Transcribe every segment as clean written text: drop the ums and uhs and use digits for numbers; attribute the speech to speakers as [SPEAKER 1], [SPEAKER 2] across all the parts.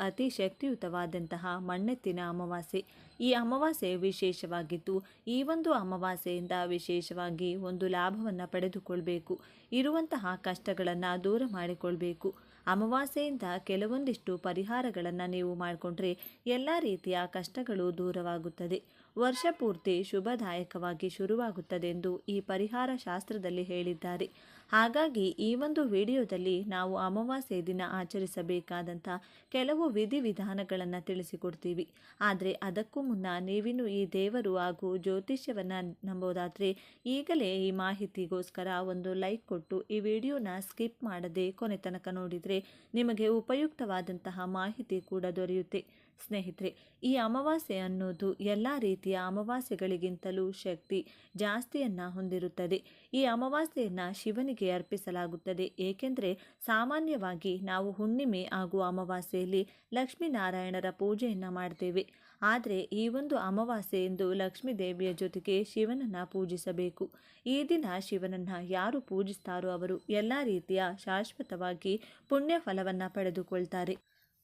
[SPEAKER 1] ಅತಿ ಶಕ್ತಿಯುತವಾದಂತಹ ಮಣ್ಣೆತ್ತಿನ ಅಮಾವಾಸ್ಯೆ. ಈ ಅಮಾವಾಸ್ಯೆ ವಿಶೇಷವಾಗಿದ್ದು, ಈ ಒಂದು ಅಮಾವಾಸ್ಯೆಯಿಂದ ವಿಶೇಷವಾಗಿ ಒಂದು ಲಾಭವನ್ನು ಪಡೆದುಕೊಳ್ಬೇಕು, ಇರುವಂತಹ ಕಷ್ಟಗಳನ್ನು ದೂರ ಮಾಡಿಕೊಳ್ಬೇಕು. ಅಮಾವಾಸ್ಯೆಯಿಂದ ಕೆಲವೊಂದಿಷ್ಟು ಪರಿಹಾರಗಳನ್ನು ನೀವು ಮಾಡಿಕೊಂಡ್ರೆ ಎಲ್ಲ ರೀತಿಯ ಕಷ್ಟಗಳು ದೂರವಾಗುತ್ತದೆ. ವರ್ಷ ಪೂರ್ತಿ ಶುಭದಾಯಕವಾಗಿ ಶುರುವಾಗುತ್ತದೆ ಎಂದು ಈ ಪರಿಹಾರ ಶಾಸ್ತ್ರದಲ್ಲಿ ಹೇಳಿದ್ದಾರೆ. ಹಾಗಾಗಿ ಈ ಒಂದು ವಿಡಿಯೋದಲ್ಲಿ ನಾವು ಅಮಾವಾಸ್ಯೆ ದಿನ ಆಚರಿಸಬೇಕಾದಂಥ ಕೆಲವು ವಿಧಿವಿಧಾನಗಳನ್ನು ತಿಳಿಸಿಕೊಡ್ತೀವಿ. ಆದರೆ ಅದಕ್ಕೂ ಮುನ್ನ ನೀವಿನ್ನು ಈ ದೇವರು ಹಾಗೂ ಜ್ಯೋತಿಷ್ಯವನ್ನು ನಂಬೋದಾದರೆ ಈಗಲೇ ಈ ಮಾಹಿತಿಗೋಸ್ಕರ ಒಂದು ಲೈಕ್ ಕೊಟ್ಟು ಈ ವಿಡಿಯೋನ ಸ್ಕಿಪ್ ಮಾಡದೆ ಕೊನೆ ತನಕ ನೋಡಿದರೆ ನಿಮಗೆ ಉಪಯುಕ್ತವಾದಂತಹ ಮಾಹಿತಿ ಕೂಡ ದೊರೆಯುತ್ತೆ. ಸ್ನೇಹಿತರೆ, ಈ ಅಮಾವಾಸ್ಯೆ ಅನ್ನೋದು ಎಲ್ಲ ರೀತಿಯ ಅಮಾವಾಸ್ಯೆಗಳಿಗಿಂತಲೂ ಶಕ್ತಿ ಜಾಸ್ತಿಯನ್ನು ಹೊಂದಿರುತ್ತದೆ. ಈ ಅಮಾವಾಸ್ಯೆಯನ್ನು ಶಿವನಿಗೆ ಅರ್ಪಿಸಲಾಗುತ್ತದೆ. ಏಕೆಂದರೆ ಸಾಮಾನ್ಯವಾಗಿ ನಾವು ಹುಣ್ಣಿಮೆ ಹಾಗೂ ಅಮಾವಾಸ್ಯೆಯಲ್ಲಿ ಲಕ್ಷ್ಮೀನಾರಾಯಣರ ಪೂಜೆಯನ್ನು ಮಾಡ್ತೇವೆ. ಆದರೆ ಈ ಒಂದು ಅಮಾವಾಸ್ಯೆ ಎಂದು ಲಕ್ಷ್ಮೀ ದೇವಿಯ ಜೊತೆಗೆ ಶಿವನನ್ನು ಪೂಜಿಸಬೇಕು. ಈ ದಿನ ಶಿವನನ್ನು ಯಾರು ಪೂಜಿಸ್ತಾರೋ ಅವರು ಎಲ್ಲ ರೀತಿಯ ಶಾಶ್ವತವಾಗಿ ಪುಣ್ಯ ಫಲವನ್ನು ಪಡೆದುಕೊಳ್ತಾರೆ.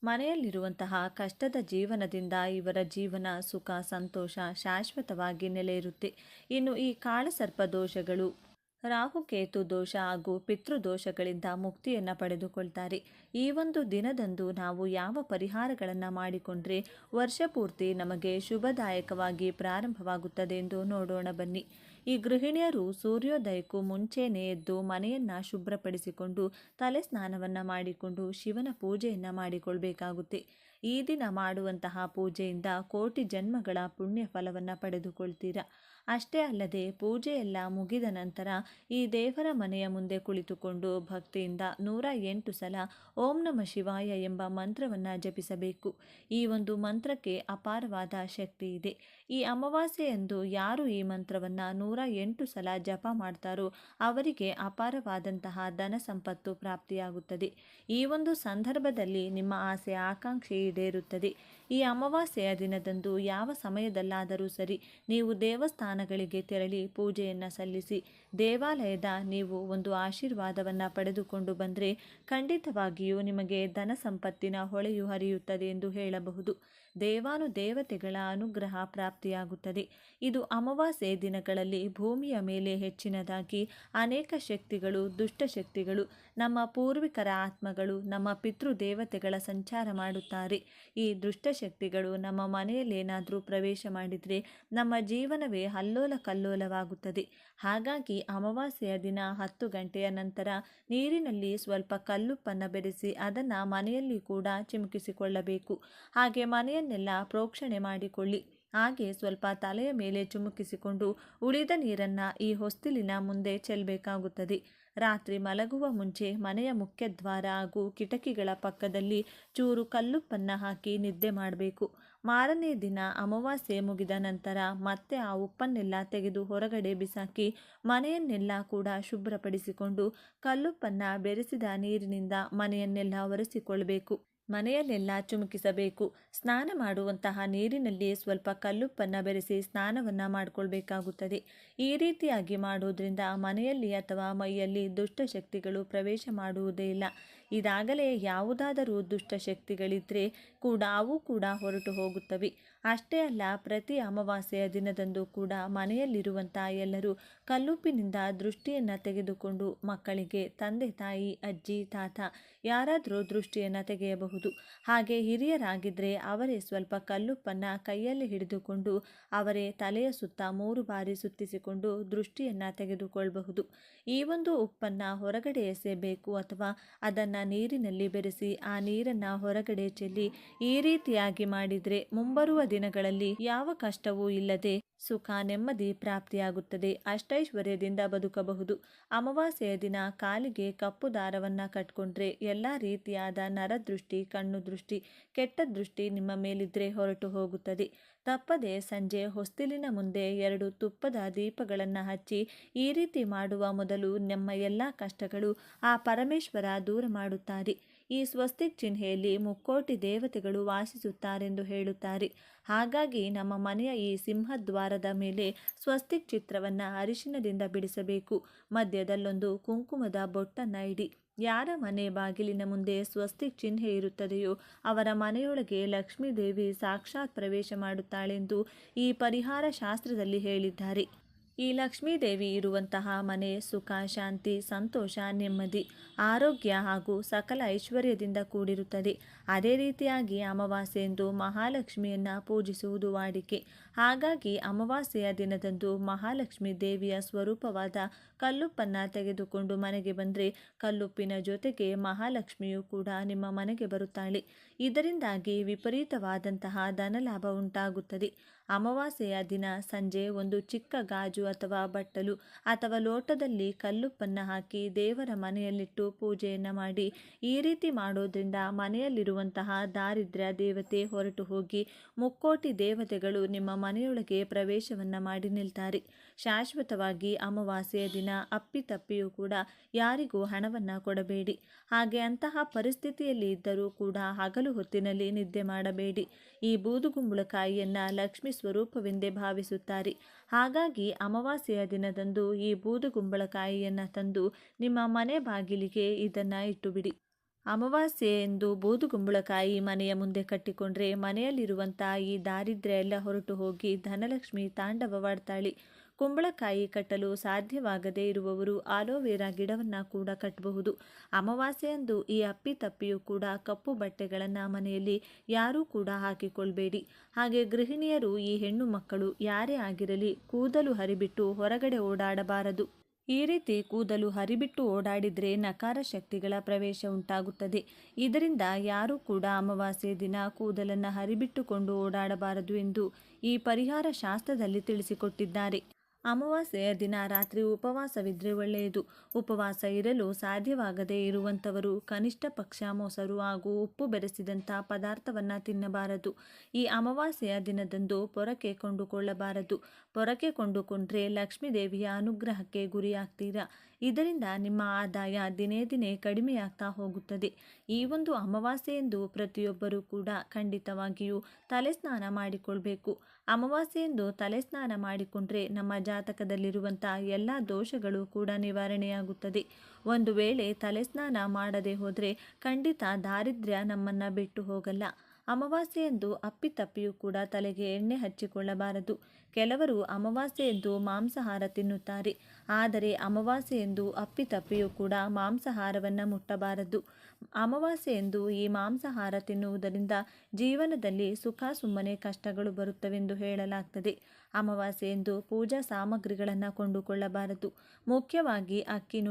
[SPEAKER 1] ಮನೆಯಲ್ಲಿರುವಂತಹ ಕಷ್ಟದ ಜೀವನದಿಂದ ಇವರ ಜೀವನ ಸುಖ ಸಂತೋಷ ಶಾಶ್ವತವಾಗಿ ನೆಲೆ ಇರುತ್ತೆ. ಇನ್ನು ಈ ಕಾಳಸರ್ಪ ದೋಷಗಳು, ರಾಹುಕೇತು ದೋಷ ಹಾಗೂ ಪಿತೃದೋಷಗಳಿಂದ ಮುಕ್ತಿಯನ್ನು ಪಡೆದುಕೊಳ್ತಾರೆ. ಈ ಒಂದು ದಿನದಂದು ನಾವು ಯಾವ ಪರಿಹಾರಗಳನ್ನು ಮಾಡಿಕೊಂಡ್ರೆ ವರ್ಷ ಪೂರ್ತಿ ನಮಗೆ ಶುಭದಾಯಕವಾಗಿ ಪ್ರಾರಂಭವಾಗುತ್ತದೆ ಎಂದು ನೋಡೋಣ ಬನ್ನಿ. ಈ ಗೃಹಿಣಿಯರು ಸೂರ್ಯೋದಯಕ್ಕೂ ಮುಂಚೆನೇ ಎದ್ದು ಮನೆಯನ್ನು ಶುಭ್ರಪಡಿಸಿಕೊಂಡು ತಲೆ ಸ್ನಾನವನ್ನು ಮಾಡಿಕೊಂಡು ಶಿವನ ಪೂಜೆಯನ್ನು ಮಾಡಿಕೊಳ್ಬೇಕಾಗುತ್ತೆ. ಈ ದಿನ ಮಾಡುವಂತಹ ಪೂಜೆಯಿಂದ ಕೋಟಿ ಜನ್ಮಗಳ ಪುಣ್ಯ ಫಲವನ್ನು ಪಡೆದುಕೊಳ್ತೀರಾ. ಅಷ್ಟೇ ಅಲ್ಲದೆ ಪೂಜೆಯೆಲ್ಲ ಮುಗಿದ ನಂತರ ಈ ದೇವರ ಮನೆಯ ಮುಂದೆ ಕುಳಿತುಕೊಂಡು ಭಕ್ತಿಯಿಂದ 108 ಸಲ ಓಂ ನಮಃ ಶಿವಾಯ ಎಂಬ ಮಂತ್ರವನ್ನು ಜಪಿಸಬೇಕು. ಈ ಒಂದು ಮಂತ್ರಕ್ಕೆ ಅಪಾರವಾದ ಶಕ್ತಿ ಇದೆ. ಈ ಅಮಾವಾಸ್ಯೆಯಂದು ಯಾರು ಈ ಮಂತ್ರವನ್ನು 108 ಸಲ ಜಪ ಮಾಡ್ತಾರೋ ಅವರಿಗೆ ಅಪಾರವಾದಂತಹ ಧನ ಸಂಪತ್ತು ಪ್ರಾಪ್ತಿಯಾಗುತ್ತದೆ. ಈ ಒಂದು ಸಂದರ್ಭದಲ್ಲಿ ನಿಮ್ಮ ಆಸೆ ಆಕಾಂಕ್ಷೆ ಈಡೇರುತ್ತದೆ. ಈ ಅಮಾವಾಸ್ಯೆಯ ದಿನದಂದು ಯಾವ ಸಮಯದಲ್ಲಾದರೂ ಸರಿ ನೀವು ದೇವಸ್ಥಾನಗಳಿಗೆ ತೆರಳಿ ಪೂಜೆಯನ್ನು ಸಲ್ಲಿಸಿ ದೇವಾಲಯದ ನೀವು ಒಂದು ಆಶೀರ್ವಾದವನ್ನು ಪಡೆದುಕೊಂಡು ಬಂದರೆ ಖಂಡಿತವಾಗಿಯೂ ನಿಮಗೆ ಧನ ಸಂಪತ್ತಿನ ಹೊಳೆಯು ಹರಿಯುತ್ತದೆ ಎಂದು ಹೇಳಬಹುದು. ದೇವಾನುದೇವತೆಗಳ ಅನುಗ್ರಹ ಪ್ರಾಪ್ತಿಯಾಗುತ್ತದೆ. ಇದು ಅಮಾವಾಸ್ಯೆ ದಿನಗಳಲ್ಲಿ ಭೂಮಿಯ ಮೇಲೆ ಹೆಚ್ಚಿನದಾಗಿ ಅನೇಕ ಶಕ್ತಿಗಳು, ದುಷ್ಟಶಕ್ತಿಗಳು, ನಮ್ಮ ಪೂರ್ವಿಕರ ಆತ್ಮಗಳು, ನಮ್ಮ ಪಿತೃದೇವತೆಗಳ ಸಂಚಾರ ಮಾಡುತ್ತಾರೆ. ಈ ದುಷ್ಟಶಕ್ತಿಗಳು ನಮ್ಮ ಮನೆಯಲ್ಲಿ ಏನಾದರೂ ಪ್ರವೇಶ ಮಾಡಿದರೆ ನಮ್ಮ ಜೀವನವೇ ಅಲ್ಲೋಲ ಕಲ್ಲೋಲವಾಗುತ್ತದೆ. ಹಾಗಾಗಿ ಅಮಾವಾಸ್ಯೆಯ ದಿನ 10 ಗಂಟೆಯ ನಂತರ ನೀರಿನಲ್ಲಿ ಸ್ವಲ್ಪ ಕಲ್ಲುಪ್ಪನ್ನು ಬೆರೆಸಿ ಅದನ್ನು ಮನೆಯಲ್ಲಿ ಕೂಡ ಚಿಮುಕಿಸಿಕೊಳ್ಳಬೇಕು. ಹಾಗೆ ಮನೆಯನ್ನೆಲ್ಲ ಪ್ರೋಕ್ಷಣೆ ಮಾಡಿಕೊಳ್ಳಿ. ಹಾಗೆ ಸ್ವಲ್ಪ ತಲೆಯ ಮೇಲೆ ಚಿಮುಕಿಸಿಕೊಂಡು ಉಳಿದ ನೀರನ್ನು ಈ ಹೊಸ್ತಿಲಿನ ಮುಂದೆ ಚೆಲ್ಲಬೇಕಾಗುತ್ತದೆ. ರಾತ್ರಿ ಮಲಗುವ ಮುಂಚೆ ಮನೆಯ ಮುಖ್ಯದ್ವಾರ ಹಾಗೂ ಕಿಟಕಿಗಳ ಪಕ್ಕದಲ್ಲಿ ಚೂರು ಕಲ್ಲುಪ್ಪನ್ನು ಹಾಕಿ ನಿದ್ದೆ ಮಾಡಬೇಕು. ಮಾರನೇ ದಿನ ಅಮಾವಾಸ್ಯೆ ಮುಗಿದ ನಂತರ ಮತ್ತೆ ಆ ಉಪ್ಪನ್ನೆಲ್ಲ ತೆಗೆದು ಹೊರಗಡೆ ಬಿಸಾಕಿ ಮನೆಯನ್ನೆಲ್ಲ ಕೂಡ ಶುಭ್ರಪಡಿಸಿಕೊಂಡು ಕಲ್ಲುಪ್ಪನ್ನು ಬೆರೆಸಿದ ನೀರಿನಿಂದ ಮನೆಯನ್ನೆಲ್ಲ ಒರೆಸಿಕೊಳ್ಳಬೇಕು. ಮನೆಯಲ್ಲೆಲ್ಲ ಚಿಮುಕಿಸಬೇಕು. ಸ್ನಾನ ಮಾಡುವಂತಹ ನೀರಿನಲ್ಲಿ ಸ್ವಲ್ಪ ಕಲ್ಲುಪ್ಪನ್ನು ಬೆರೆಸಿ ಸ್ನಾನವನ್ನು ಮಾಡಿಕೊಳ್ಬೇಕಾಗುತ್ತದೆ. ಈ ರೀತಿಯಾಗಿ ಮಾಡೋದ್ರಿಂದ ಮನೆಯಲ್ಲಿ ಅಥವಾ ಮೈಯಲ್ಲಿ ದುಷ್ಟಶಕ್ತಿಗಳು ಪ್ರವೇಶ ಮಾಡುವುದೇ ಇಲ್ಲ. ಇದಾಗಲೇ ಯಾವುದಾದರೂ ದುಷ್ಟಶಕ್ತಿಗಳಿದ್ದರೆ ಕೂಡ ಅವು ಕೂಡ ಹೊರಟು ಹೋಗುತ್ತವೆ. ಅಷ್ಟೇ ಅಲ್ಲ, ಪ್ರತಿ ಅಮಾವಾಸ್ಯೆಯ ದಿನದಂದು ಕೂಡ ಮನೆಯಲ್ಲಿರುವಂಥ ಎಲ್ಲರೂ ಕಲ್ಲುಪ್ಪಿನಿಂದ ದೃಷ್ಟಿಯನ್ನು ತೆಗೆದುಕೊಂಡು ಮಕ್ಕಳಿಗೆ ತಂದೆ ತಾಯಿ ಅಜ್ಜಿ ತಾತ ಯಾರಾದರೂ ದೃಷ್ಟಿಯನ್ನು ತೆಗೆಯಬಹುದು. ಹಾಗೆ ಹಿರಿಯರಾಗಿದ್ದರೆ ಅವರೇ ಸ್ವಲ್ಪ ಕಲ್ಲುಪ್ಪನ್ನು ಕೈಯಲ್ಲಿ ಹಿಡಿದುಕೊಂಡು ಅವರೇ ತಲೆಯ ಸುತ್ತ 3 ಬಾರಿ ಸುತ್ತಿಸಿಕೊಂಡು ದೃಷ್ಟಿಯನ್ನು ತೆಗೆದುಕೊಳ್ಳಬಹುದು. ಈ ಒಂದು ಉಪ್ಪನ್ನು ಹೊರಗಡೆ ಎಸೆಯಬೇಕು ಅಥವಾ ಅದನ್ನು ನೀರಿನಲ್ಲಿ ಬೆರೆಸಿ ಆ ನೀರನ್ನು ಹೊರಗಡೆ ಚೆಲ್ಲಿ ಈ ರೀತಿಯಾಗಿ ಮಾಡಿದರೆ ಮುಂಬರುವ ದಿನಗಳಲ್ಲಿ ಯಾವ ಕಷ್ಟವೂ ಇಲ್ಲದೆ ಸುಖ ನೆಮ್ಮದಿ ಪ್ರಾಪ್ತಿಯಾಗುತ್ತದೆ. ಅಷ್ಟೈಶ್ವರ್ಯದಿಂದ ಬದುಕಬಹುದು. ಅಮಾವಾಸ್ಯೆಯ ದಿನ ಕಾಲಿಗೆ ಕಪ್ಪು ದಾರವನ್ನು ಕಟ್ಕೊಂಡ್ರೆ ಎಲ್ಲ ರೀತಿಯಾದ ನರದೃಷ್ಟಿ, ಕಣ್ಣು ದೃಷ್ಟಿ, ಕೆಟ್ಟ ದೃಷ್ಟಿ ನಿಮ್ಮ ಮೇಲಿದ್ರೆ ಹೊರಟು ಹೋಗುತ್ತದೆ. ತಪ್ಪದೆ ಸಂಜೆ ಹೊಸ್ತಿಲಿನ ಮುಂದೆ 2 ತುಪ್ಪದ ದೀಪಗಳನ್ನು ಹಚ್ಚಿ ಈ ರೀತಿ ಮಾಡುವ ಮೊದಲು ನಮ್ಮ ಎಲ್ಲ ಕಷ್ಟಗಳು ಆ ಪರಮೇಶ್ವರ ದೂರ ಮಾಡುತ್ತಾರೆ. ಈ ಸ್ವಸ್ತಿಕ್ ಚಿಹ್ನೆಯಲ್ಲಿ ಮುಕ್ಕೋಟಿ ದೇವತೆಗಳು ವಾಸಿಸುತ್ತಾರೆಂದು ಹೇಳುತ್ತಾರೆ. ಹಾಗಾಗಿ ನಮ್ಮ ಮನೆಯ ಈ ಸಿಂಹದ್ವಾರದ ಮೇಲೆ ಸ್ವಸ್ತಿಕ್ ಚಿತ್ರವನ್ನು ಅರಿಶಿನದಿಂದ ಬಿಡಿಸಬೇಕು. ಮಧ್ಯದಲ್ಲೊಂದು ಕುಂಕುಮದ ಬೊಟ್ಟನ್ನು ಇಡಿ. ಯಾರ ಮನೆ ಬಾಗಿಲಿನ ಮುಂದೆ ಸ್ವಸ್ತಿಕ್ ಚಿಹ್ನೆ ಇರುತ್ತದೆಯೋ ಅವರ ಮನೆಯೊಳಗೆ ಲಕ್ಷ್ಮೀದೇವಿ ಸಾಕ್ಷಾತ್ ಪ್ರವೇಶ ಮಾಡುತ್ತಾಳೆಂದು ಈ ಪರಿಹಾರ ಶಾಸ್ತ್ರದಲ್ಲಿ ಹೇಳಿದ್ದಾರೆ. ಈ ಲಕ್ಷ್ಮೀದೇವಿ ಇರುವಂತಹ ಮನೆ ಸುಖ, ಶಾಂತಿ, ಸಂತೋಷ, ನೆಮ್ಮದಿ, ಆರೋಗ್ಯ ಹಾಗೂ ಸಕಲ ಐಶ್ವರ್ಯದಿಂದ ಕೂಡಿರುತ್ತದೆ. ಅದೇ ರೀತಿಯಾಗಿ ಅಮಾವಾಸ್ಯೆಯಂದು ಮಹಾಲಕ್ಷ್ಮಿಯನ್ನು ಪೂಜಿಸುವುದು ವಾಡಿಕೆ. ಹಾಗಾಗಿ ಅಮಾವಾಸ್ಯೆಯ ದಿನದಂದು ಮಹಾಲಕ್ಷ್ಮಿ ದೇವಿಯ ಸ್ವರೂಪವಾದ ಕಲ್ಲುಪ್ಪನ್ನು ತೆಗೆದುಕೊಂಡು ಮನೆಗೆ ಬಂದರೆ ಕಲ್ಲುಪ್ಪಿನ ಜೊತೆಗೆ ಮಹಾಲಕ್ಷ್ಮಿಯು ಕೂಡ ನಿಮ್ಮ ಮನೆಗೆ ಬರುತ್ತಾಳೆ. ಇದರಿಂದಾಗಿ ವಿಪರೀತವಾದಂತಹ ಧನಲಾಭ ಉಂಟಾಗುತ್ತದೆ. ಅಮಾವಾಸ್ಯೆಯ ದಿನ ಸಂಜೆ ಒಂದು ಚಿಕ್ಕ ಗಾಜು ಅಥವಾ ಬಟ್ಟಲು ಅಥವಾ ಲೋಟದಲ್ಲಿ ಕಲ್ಲುಪ್ಪನ್ನು ಹಾಕಿ ದೇವರ ಮನೆಯಲ್ಲಿಟ್ಟು ಪೂಜೆಯನ್ನು ಮಾಡಿ. ಈ ರೀತಿ ಮಾಡೋದ್ರಿಂದ ಮನೆಯಲ್ಲಿರುವಂತಹ ದಾರಿದ್ರ್ಯ ದೇವತೆ ಹೊರಟು ಹೋಗಿ ಮುಕ್ಕೋಟಿ ದೇವತೆಗಳು ನಿಮ್ಮ ಮನೆಯೊಳಗೆ ಪ್ರವೇಶವನ್ನು ಮಾಡಿ ನಿಲ್ತಾರೆ. ಶಾಶ್ವತವಾಗಿ ಅಮಾವಾಸ್ಯೆಯ ದಿನ ಅಪ್ಪಿತಪ್ಪಿಯೂ ಕೂಡ ಯಾರಿಗೂ ಹಣವನ್ನು ಕೊಡಬೇಡಿ. ಹಾಗೆ ಅಂತಹ ಪರಿಸ್ಥಿತಿಯಲ್ಲಿ ಇದ್ದರೂ ಕೂಡ ಹಗಲು ಹೊತ್ತಿನಲ್ಲಿ ನಿದ್ದೆ ಮಾಡಬೇಡಿ. ಈ ಬೂದುಗುಂಬಳಕಾಯಿಯನ್ನು ಲಕ್ಷ್ಮಿ ಸ್ವರೂಪವೆಂದೇ ಭಾವಿಸುತ್ತಾರೆ. ಹಾಗಾಗಿ ಅಮಾವಾಸ್ಯೆಯ ದಿನದಂದು ಈ ಬೂದುಗುಂಬಳಕಾಯಿಯನ್ನು ತಂದು ನಿಮ್ಮ ಮನೆ ಬಾಗಿಲಿಗೆ ಇದನ್ನು ಇಟ್ಟುಬಿಡಿ. ಅಮಾವಾಸ್ಯೆ ಎಂದು ಬೂದುಗುಂಬಳಕಾಯಿ ಮನೆಯ ಮುಂದೆ ಕಟ್ಟಿಕೊಂಡ್ರೆ ಮನೆಯಲ್ಲಿರುವಂಥ ಈ ದಾರಿದ್ರ್ಯ ಎಲ್ಲ ಹೊರಟು ಹೋಗಿ ಧನಲಕ್ಷ್ಮಿ ತಾಂಡವವಾಡ್ತಾಳೆ. ಕುಂಬಳಕಾಯಿ ಕಟ್ಟಲು ಸಾಧ್ಯವಾಗದೇ ಇರುವವರು ಆಲೋವೆರಾ ಗಿಡವನ್ನು ಕೂಡ ಕಟ್ಟಬಹುದು. ಅಮಾವಾಸ್ಯೆಯಂದು ಈ ಅಪ್ಪಿತಪ್ಪಿಯೂ ಕೂಡ ಕಪ್ಪು ಬಟ್ಟೆಗಳನ್ನು ಮನೆಯಲ್ಲಿ ಯಾರೂ ಕೂಡ ಹಾಕಿಕೊಳ್ಬೇಡಿ. ಹಾಗೆ ಗೃಹಿಣಿಯರು, ಈ ಹೆಣ್ಣು ಮಕ್ಕಳು ಯಾರೇ ಆಗಿರಲಿ ಕೂದಲು ಹರಿಬಿಟ್ಟು ಹೊರಗಡೆ ಓಡಾಡಬಾರದು. ಈ ರೀತಿ ಕೂದಲು ಹರಿಬಿಟ್ಟು ಓಡಾಡಿದರೆ ನಕಾರ ಶಕ್ತಿಗಳ ಪ್ರವೇಶ ಉಂಟಾಗುತ್ತದೆ. ಇದರಿಂದ ಯಾರೂ ಕೂಡ ಅಮಾವಾಸ್ಯೆ ದಿನ ಕೂದಲನ್ನು ಹರಿಬಿಟ್ಟುಕೊಂಡು ಓಡಾಡಬಾರದು ಎಂದು ಈ ಪರಿಹಾರ ಶಾಸ್ತ್ರದಲ್ಲಿ ತಿಳಿಸಿಕೊಟ್ಟಿದ್ದಾರೆ. ಅಮಾವಾಸ್ಯೆಯ ದಿನ ರಾತ್ರಿ ಉಪವಾಸವಿದ್ದರೆ ಒಳ್ಳೆಯದು. ಉಪವಾಸ ಇರಲು ಸಾಧ್ಯವಾಗದೇ ಇರುವಂಥವರು ಕನಿಷ್ಠ ಪಕ್ಷ ಮೊಸರು ಹಾಗೂ ಉಪ್ಪು ಬೆರೆಸಿದಂಥ ಪದಾರ್ಥವನ್ನು ತಿನ್ನಬಾರದು. ಈ ಅಮಾವಾಸ್ಯೆಯ ದಿನದಂದು ಪೊರಕೆ ಕೊಂಡುಕೊಳ್ಳಬಾರದು. ಪೊರಕೆ ಕೊಂಡುಕೊಂಡ್ರೆ ಲಕ್ಷ್ಮೀದೇವಿಯ ಅನುಗ್ರಹಕ್ಕೆ ಗುರಿಯಾಗ್ತೀರಾ. ಇದರಿಂದ ನಿಮ್ಮ ಆದಾಯ ದಿನೇ ದಿನೇ ಕಡಿಮೆಯಾಗ್ತಾ ಹೋಗುತ್ತದೆ. ಈ ಒಂದು ಅಮಾವಾಸ್ಯೆಯಂದು ಪ್ರತಿಯೊಬ್ಬರೂ ಕೂಡ ಖಂಡಿತವಾಗಿಯೂ ತಲೆ ಸ್ನಾನ ಮಾಡಿಕೊಳ್ಬೇಕು. ಅಮಾವಾಸ್ಯೆಯಂದು ತಲೆ ಸ್ನಾನ ಮಾಡಿಕೊಂಡ್ರೆ ನಮ್ಮ ಜಾತಕದಲ್ಲಿರುವಂಥ ಎಲ್ಲ ದೋಷಗಳು ಕೂಡ ನಿವಾರಣೆಯಾಗುತ್ತದೆ. ಒಂದು ವೇಳೆ ತಲೆ ಸ್ನಾನ ಮಾಡದೆ ಹೋದರೆ ಖಂಡಿತ ದಾರಿದ್ರ್ಯ ನಮ್ಮನ್ನು ಬಿಟ್ಟು ಹೋಗಲ್ಲ. ಅಮಾವಾಸ್ಯೆಯಂದು ಅಪ್ಪಿತಪ್ಪಿಯೂ ಕೂಡ ತಲೆಗೆ ಎಣ್ಣೆ ಹಚ್ಚಿಕೊಳ್ಳಬಾರದು. ಕೆಲವರು ಅಮಾವಾಸ್ಯೆಯಂದು ಮಾಂಸಾಹಾರ ತಿನ್ನುತ್ತಾರೆ. ಆದರೆ ಅಮಾವಾಸ್ಯೆಯಂದು ಅಪ್ಪಿತಪ್ಪಿಯೂ ಕೂಡ ಮಾಂಸಾಹಾರವನ್ನು ಮುಟ್ಟಬಾರದು. ಅಮಾವಾಸ್ಯೆಯಂದು ಈ ಮಾಂಸಾಹಾರ ತಿನ್ನುವುದರಿಂದ ಜೀವನದಲ್ಲಿ ಸುಖ ಸುಮ್ಮನೆ ಕಷ್ಟಗಳು ಬರುತ್ತವೆಂದು ಹೇಳಲಾಗ್ತದೆ. ಅಮಾವಾಸ್ಯೆಯಂದು ಪೂಜಾ ಸಾಮಗ್ರಿಗಳನ್ನು ಕೊಂಡುಕೊಳ್ಳಬಾರದು. ಮುಖ್ಯವಾಗಿ ಅಕ್ಕಿ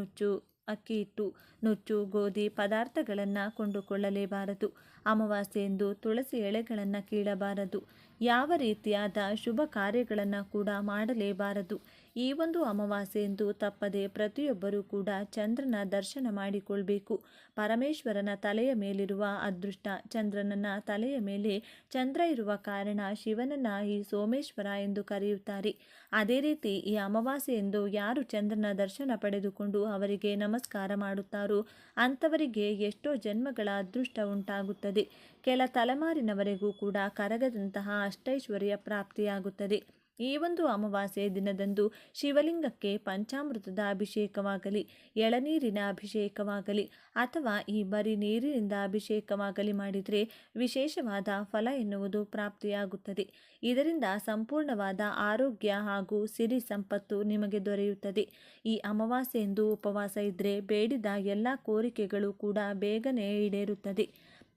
[SPEAKER 1] ಹಿಟ್ಟು, ನುಚ್ಚು, ಗೋಧಿ ಪದಾರ್ಥಗಳನ್ನು ಕೊಂಡುಕೊಳ್ಳಲೇಬಾರದು. ಅಮಾವಾಸ್ಯೆಯಂದು ತುಳಸಿ ಎಳೆಗಳನ್ನು ಕೀಳಬಾರದು. ಯಾವ ರೀತಿಯಾದ ಶುಭ ಕಾರ್ಯಗಳನ್ನು ಕೂಡ ಮಾಡಲೇಬಾರದು. ಈ ಒಂದು ಅಮಾವಾಸ್ಯೆಯಂದು ತಪ್ಪದೆ ಪ್ರತಿಯೊಬ್ಬರೂ ಕೂಡ ಚಂದ್ರನ ದರ್ಶನ ಮಾಡಿಕೊಳ್ಬೇಕು. ಪರಮೇಶ್ವರನ ತಲೆಯ ಮೇಲಿರುವ ಅದೃಷ್ಟ ಚಂದ್ರನನ್ನ ತಲೆಯ ಮೇಲೆ ಚಂದ್ರ ಇರುವ ಕಾರಣ ಶಿವನನ್ನ ಈ ಸೋಮೇಶ್ವರ ಎಂದು ಕರೆಯುತ್ತಾರೆ. ಅದೇ ರೀತಿ ಈ ಅಮಾವಾಸ್ಯೆಯಂದು ಯಾರು ಚಂದ್ರನ ದರ್ಶನ ಪಡೆದುಕೊಂಡು ಅವರಿಗೆ ನಮಸ್ಕಾರ ಮಾಡುತ್ತಾರೋ ಅಂಥವರಿಗೆ ಎಷ್ಟೋ ಜನ್ಮಗಳ ಅದೃಷ್ಟ ಉಂಟಾಗುತ್ತದೆ. ಕೆಲ ತಲೆಮಾರಿನವರೆಗೂ ಕೂಡ ಕರಗದಂತಹ ಅಷ್ಟೈಶ್ವರ್ಯ ಪ್ರಾಪ್ತಿಯಾಗುತ್ತದೆ. ಈ ಒಂದು ಅಮಾವಾಸ್ಯೆ ದಿನದಂದು ಶಿವಲಿಂಗಕ್ಕೆ ಪಂಚಾಮೃತದ ಅಭಿಷೇಕವಾಗಲಿ, ಎಳನೀರಿನ ಅಭಿಷೇಕವಾಗಲಿ ಅಥವಾ ಈ ಬರೀ ನೀರಿನಿಂದ ಅಭಿಷೇಕವಾಗಲಿ ಮಾಡಿದರೆ ವಿಶೇಷವಾದ ಫಲ ಎನ್ನುವುದು ಪ್ರಾಪ್ತಿಯಾಗುತ್ತದೆ. ಇದರಿಂದ ಸಂಪೂರ್ಣವಾದ ಆರೋಗ್ಯ ಹಾಗೂ ಸಿರಿ ಸಂಪತ್ತು ನಿಮಗೆ ದೊರೆಯುತ್ತದೆ. ಈ ಅಮಾವಾಸ್ಯೆಯಂದು ಉಪವಾಸ ಇದ್ದರೆ ಬೇಡಿದ ಎಲ್ಲ ಕೋರಿಕೆಗಳು ಕೂಡ ಬೇಗನೆ ಈಡೇರುತ್ತದೆ.